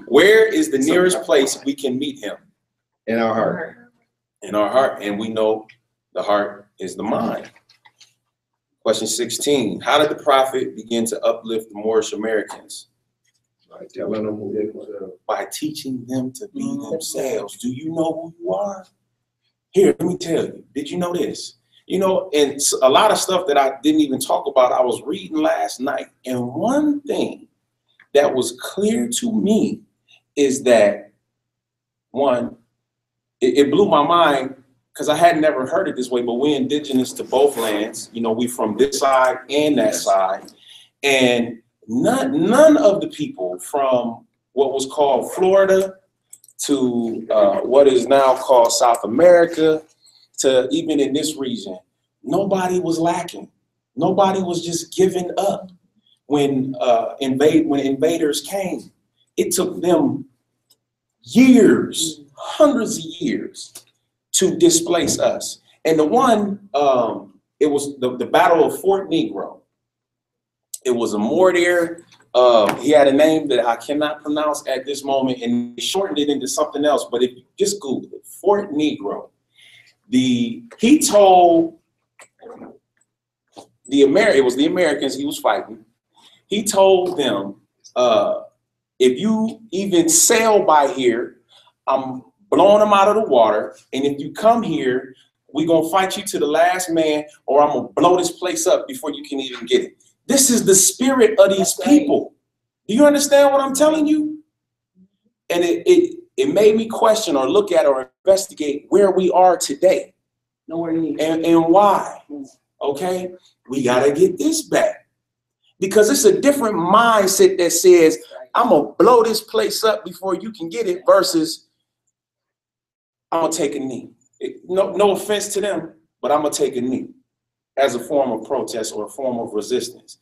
Where is the nearest place we can meet him? In our heart. In our heart, and we know the heart is the mind. Question 16, how did the prophet begin to uplift the Moorish Americans? By telling them who they were. By teaching them to be themselves. Do you know who you are? Here, let me tell you. Did you know this? You know, and a lot of stuff that I didn't even talk about, I was reading last night. And one thing that was clear to me is that, one, it blew my mind because I had never heard it this way, but we're indigenous to both lands. You know, we from this side and that side. And none of the people from what was called Florida to what is now called South America to even in this region, nobody was lacking. Nobody was just giving up when invaders came. It took them years, hundreds of years to displace us. And the one, it was the Battle of Fort Negro. It was a Moor there. He had a name that I cannot pronounce at this moment, and they shortened it into something else. But if you just Google it, Fort Negro, he told it was the Americans he was fighting. He told them, if you even sail by here, I'm blowing them out of the water. And if you come here, we're going to fight you to the last man, or I'm going to blow this place up before you can even get it. This is the spirit of these people. Do you understand what I'm telling you? And it made me question or look at or investigate where we are today. Nowhere near. And why. Okay? We got to get this back. Because it's a different mindset that says, I'm going to blow this place up before you can get it versus I'm going to take a knee. No offense to them, but I'm going to take a knee as a form of protest or a form of resistance.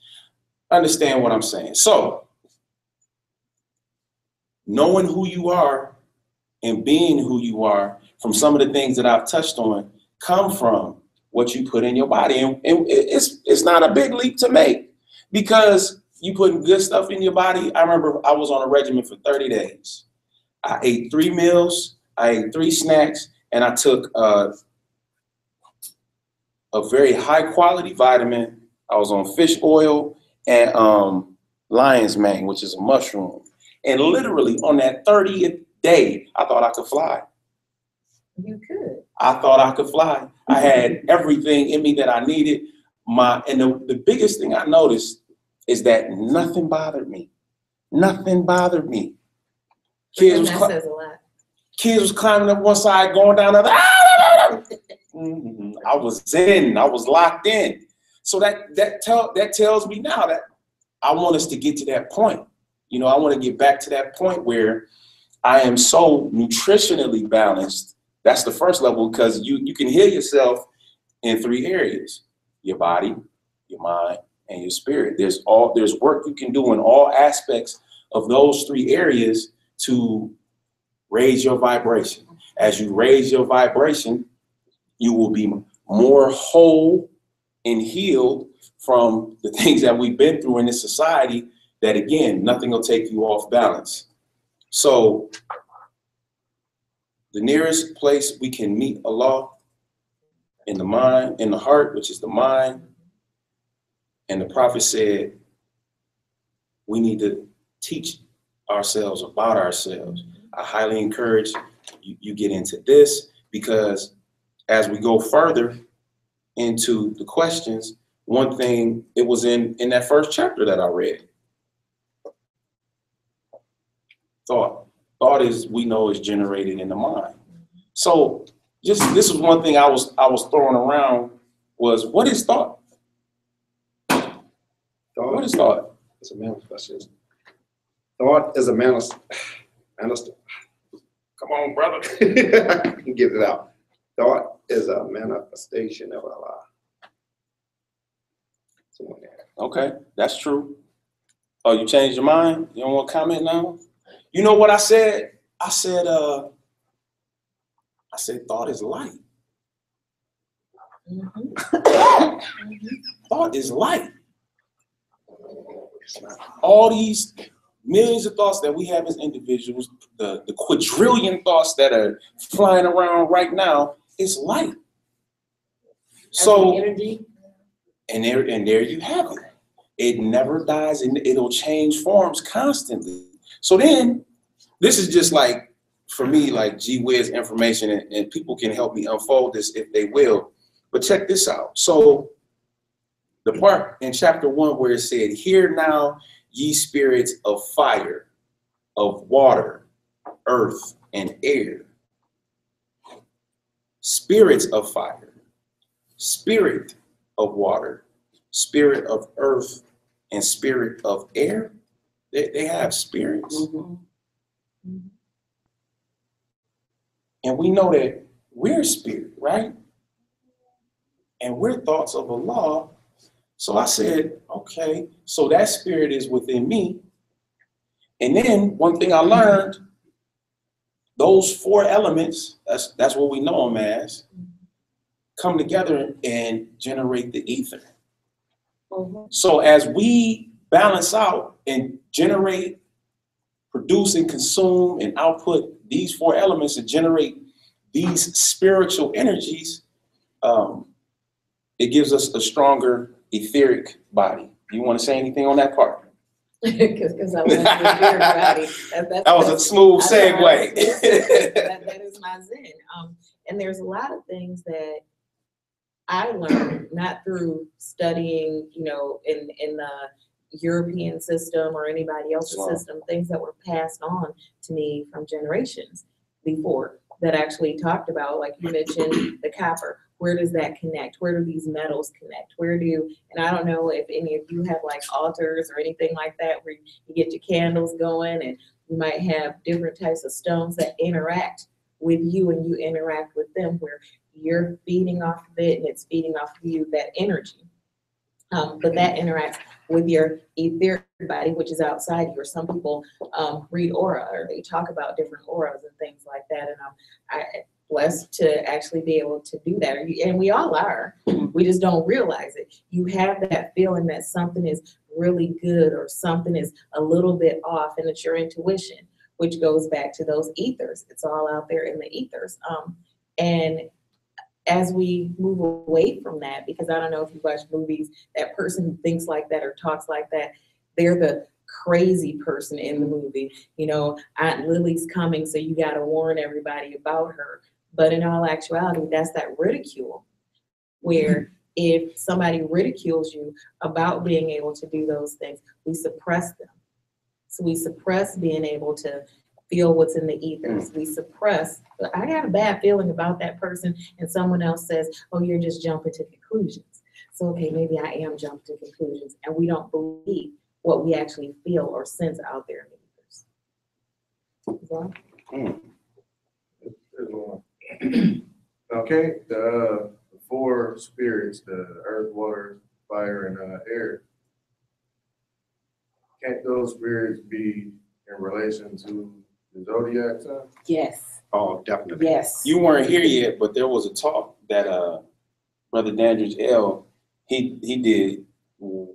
Understand what I'm saying? So, knowing who you are and being who you are from some of the things that I've touched on come from what you put in your body. And it's not a big leap to make because you putting good stuff in your body. I remember I was on a regimen for 30 days. I ate 3 meals, I ate 3 snacks, and I took a very high quality vitamin. I was on fish oil and lion's mane, which is a mushroom. And literally on that 30th day, I thought I could fly. You could. I thought I could fly. I had everything in me that I needed. The biggest thing I noticed is that nothing bothered me. Nothing bothered me. Kids was climbing up one side, going down the other. I was zen. I was locked in. So that tells me now that I want us to get to that point. You know, I want to get back to that point where I am so nutritionally balanced. That's the first level, because you can heal yourself in 3 areas: your body, your mind, and your spirit. There's work you can do in all aspects of those 3 areas to raise your vibration. As you raise your vibration, you will be more whole and healed from the things that we've been through in this society, that again, nothing will take you off balance. So the nearest place we can meet Allah in the mind, in the heart, which is the mind. And the prophet said, we need to teach ourselves about ourselves. I highly encourage you get into this, because as we go further into the questions, one thing, it was in that first chapter that I read. Thought is, we know, is generated in the mind. So this is one thing I was throwing around was, what is thought? What is thought? It's a manifestation. Thought is a manifestation. Come on, brother. Get it out. Thought is a manifestation of Allah. Okay, that's true. Oh, you changed your mind? You don't want to comment now? You know what I said? I said thought is light. Thought is light. All these millions of thoughts that we have as individuals, the quadrillion thoughts that are flying around right now, is light. So energy. And there you have it. It never dies, and it'll change forms constantly. So then, this is just like, for me, like gee whiz information, and people can help me unfold this if they will. But check this out. So the part in chapter 1 where it said, "Hear now, ye spirits of fire, of water, earth, and air." Spirits of fire, spirit of water, spirit of earth, and spirit of air. They have spirits. Mm-hmm. And we know that we're spirit, right? And we're thoughts of Allah. So I said, okay, so that spirit is within me. And then one thing I learned, those 4 elements, that's what we know them as, come together and generate the ether. Mm-hmm. So as we balance out and generate, produce and consume and output these 4 elements and generate these spiritual energies, it gives us a stronger etheric body. You want to say anything on that part? Because I want to hear everybody. That was a smooth segue. That is my zen. And there's a lot of things that I learned not through studying, in the European system or anybody else's system, things that were passed on to me from generations before that actually talked about, like you mentioned, the copper. Where does that connect? Where do these metals connect? And I don't know if any of you have like altars or anything like that where you get your candles going, and you might have different types of stones that interact with you and you interact with them, where you're feeding off of it and it's feeding off of you, that energy. But that interacts with your etheric body, which is outside you. Or some people read aura, or they talk about different auras and things like that. And I'm blessed to actually be able to do that. And we all are. We just don't realize it. You have that feeling that something is really good or something is a little bit off, and it's your intuition, which goes back to those ethers. It's all out there in the ethers. And as we move away from that, because I don't know if you watch movies, that person who thinks like that or talks like that, they're the crazy person in the movie. Aunt Lily's coming, so you got to warn everybody about her. But in all actuality, that's that ridicule, where if somebody ridicules you about being able to do those things, we suppress them. So we suppress being able to feel what's in the ethers. We suppress, I got a bad feeling about that person, and someone else says, oh, you're just jumping to conclusions. So, okay, maybe I am jumping to conclusions, and we don't believe what we actually feel or sense out there in the ethers. Well, okay, the 4 spirits, the earth, water, fire, and air. Can't those spirits be in relation to the zodiac sign? Yes. Oh, definitely. Yes. You weren't here yet, but there was a talk that Brother Dandridge L, he did an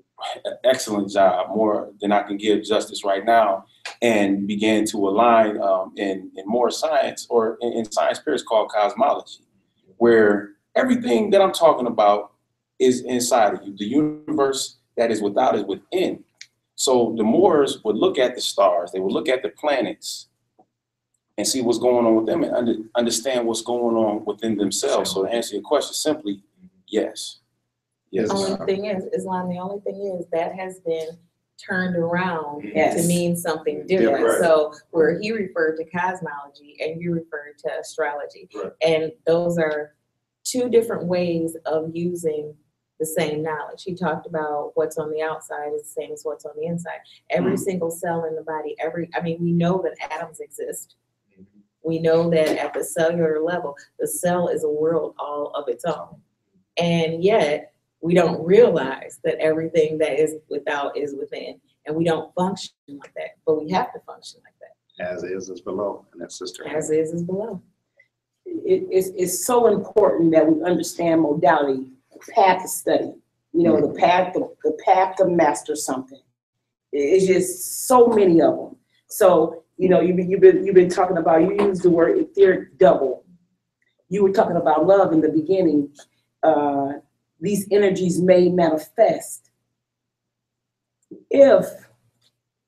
excellent job, more than I can give justice right now, and began to align in more science, or in science periods called cosmology, where everything that I'm talking about is inside of you. The universe that is without is within. So the Moors would look at the stars, they would look at the planets and see what's going on with them, and understand what's going on within themselves. So to answer your question simply, yes. Yes. the only thing is, Islam, the only thing is that has been turned around Yes. to mean something different. Different. So where he referred to cosmology and you referred to astrology. Right. And those are 2 different ways of using the same knowledge. He talked about what's on the outside is the same as what's on the inside. Every single cell in the body, we know that atoms exist. We know that at the cellular level, the cell is a world all of its own. And yet, we don't realize that everything that is without is within. And we don't function like that, but we have to function like that. As is below, and that's sister. As is below. It's so important that we understand modality, path to study, the path to master something. It's just so many of them. So, you've been talking about, you used the word etheric double. You were talking about love in the beginning. these energies may manifest. If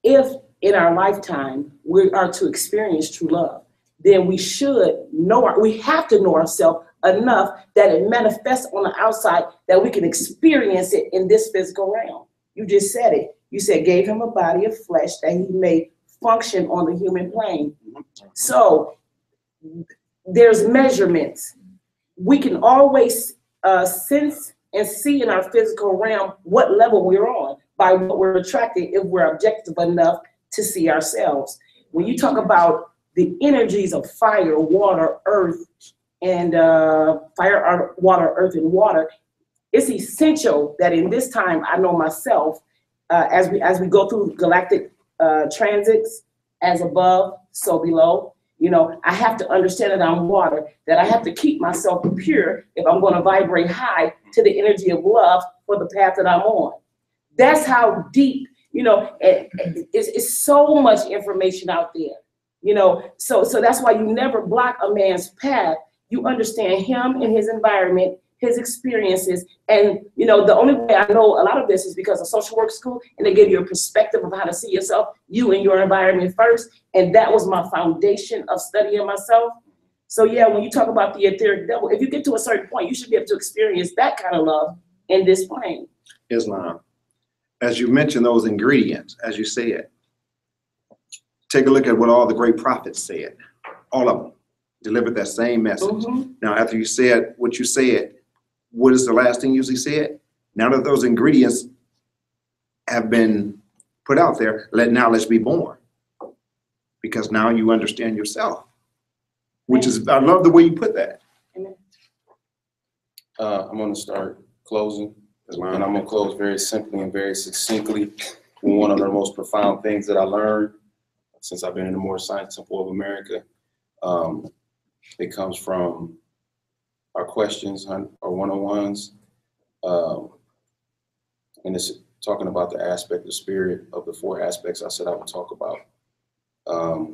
in our lifetime we are to experience true love, then we should know, we have to know ourselves enough that it manifests on the outside, that we can experience it in this physical realm. You just said it. You said gave him a body of flesh that he may function on the human plane. So there's measurements. We can always sense and see in our physical realm what level we're on by what we're attracted if we're objective enough to see ourselves. When you talk about the energies of fire, water, earth, and fire, water, earth, and water, it's essential that in this time I know myself as we go through galactic transits, as above, so below. You know, I have to understand that I'm water, that I have to keep myself pure if I'm going to vibrate high to the energy of love for the path that I'm on. That's how deep, you know, it's so much information out there, you know, so that's why you never block a man's path. You understand him and his environment, his experiences. And, you know, the only way I know a lot of this is because of social work school, and they give you a perspective of how to see yourself, you and your environment first. And that was my foundation of studying myself. So yeah, when you talk about the etheric devil, if you get to a certain point, you should be able to experience that kind of love in this plane. Islam. As you mentioned those ingredients, as you said, take a look at what all the great prophets said. All of them delivered that same message. Mm-hmm. Now, after you said what you said, what is the last thing you usually said? Now that those ingredients have been put out there, let's be born. Because now you understand yourself, which is, I love the way you put that. I'm going to start closing, and I'm going to close very simply and very succinctly. One of the most profound things that I learned since I've been in the Moore Science Temple of America, it comes from our questions, our one-on-ones, and it's talking about the aspect of spirit of the 4 aspects I said I would talk about. I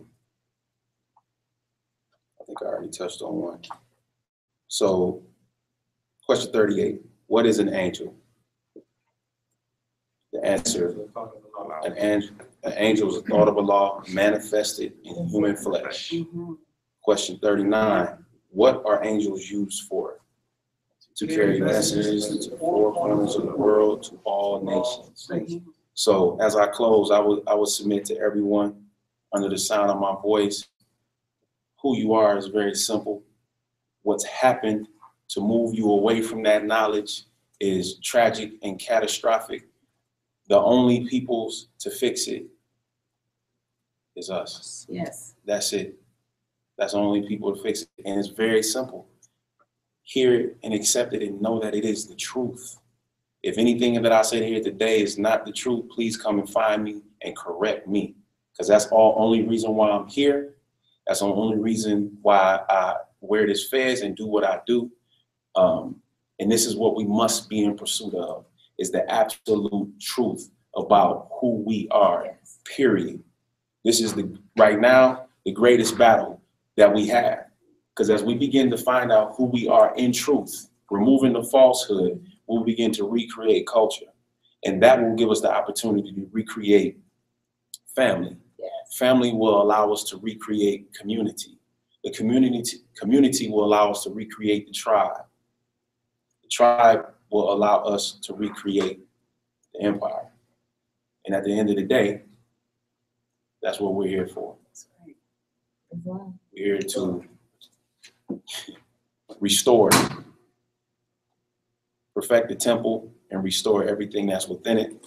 think I already touched on one. So, question 38, what is an angel? The answer, an angel is a thought of Allah manifested in human flesh. Mm-hmm. Question 39, what are angels used for? To carry messages to the 4 corners of the world, to all nations. Mm-hmm. So as I close, I would submit to everyone under the sound of my voice, who you are is very simple. What's happened to move you away from that knowledge is tragic and catastrophic. The only peoples to fix it is us. Yes. That's it. That's the only people to fix it. And it's very simple. Hear it and accept it and know that it is the truth. If anything that I said here today is not the truth, please come and find me and correct me. Because that's all only reason why I'm here. That's the only reason why I wear this fez and do what I do. And this is what we must be in pursuit of, is the absolute truth about who we are, yes. Period. This is right now, the greatest battle that we have. Because as we begin to find out who we are in truth, removing the falsehood, we'll begin to recreate culture. And that will give us the opportunity to recreate family. Yes. Family will allow us to recreate community. The community will allow us to recreate the tribe. The tribe will allow us to recreate the empire. And at the end of the day, that's what we're here for. That's right. Wow. We're here to restore, perfect the temple, and restore everything that's within it.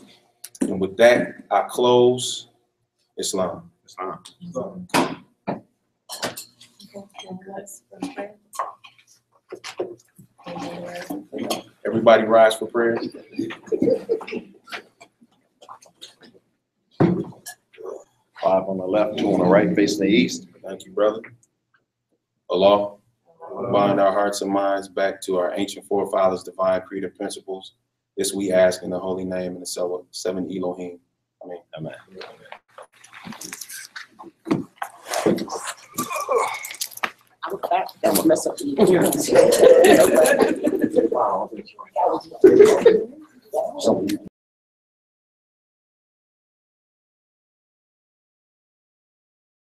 And with that, I close. Islam. Islam. Everybody rise for prayer. 5 on the left, 2 on the right, facing the east. Thank you, brother. Allah, bind our hearts and minds back to our ancient forefathers' divine creed and principles. This we ask in the holy name and the 7 Elohim. Amen. Amen. I That would mess up the Wow.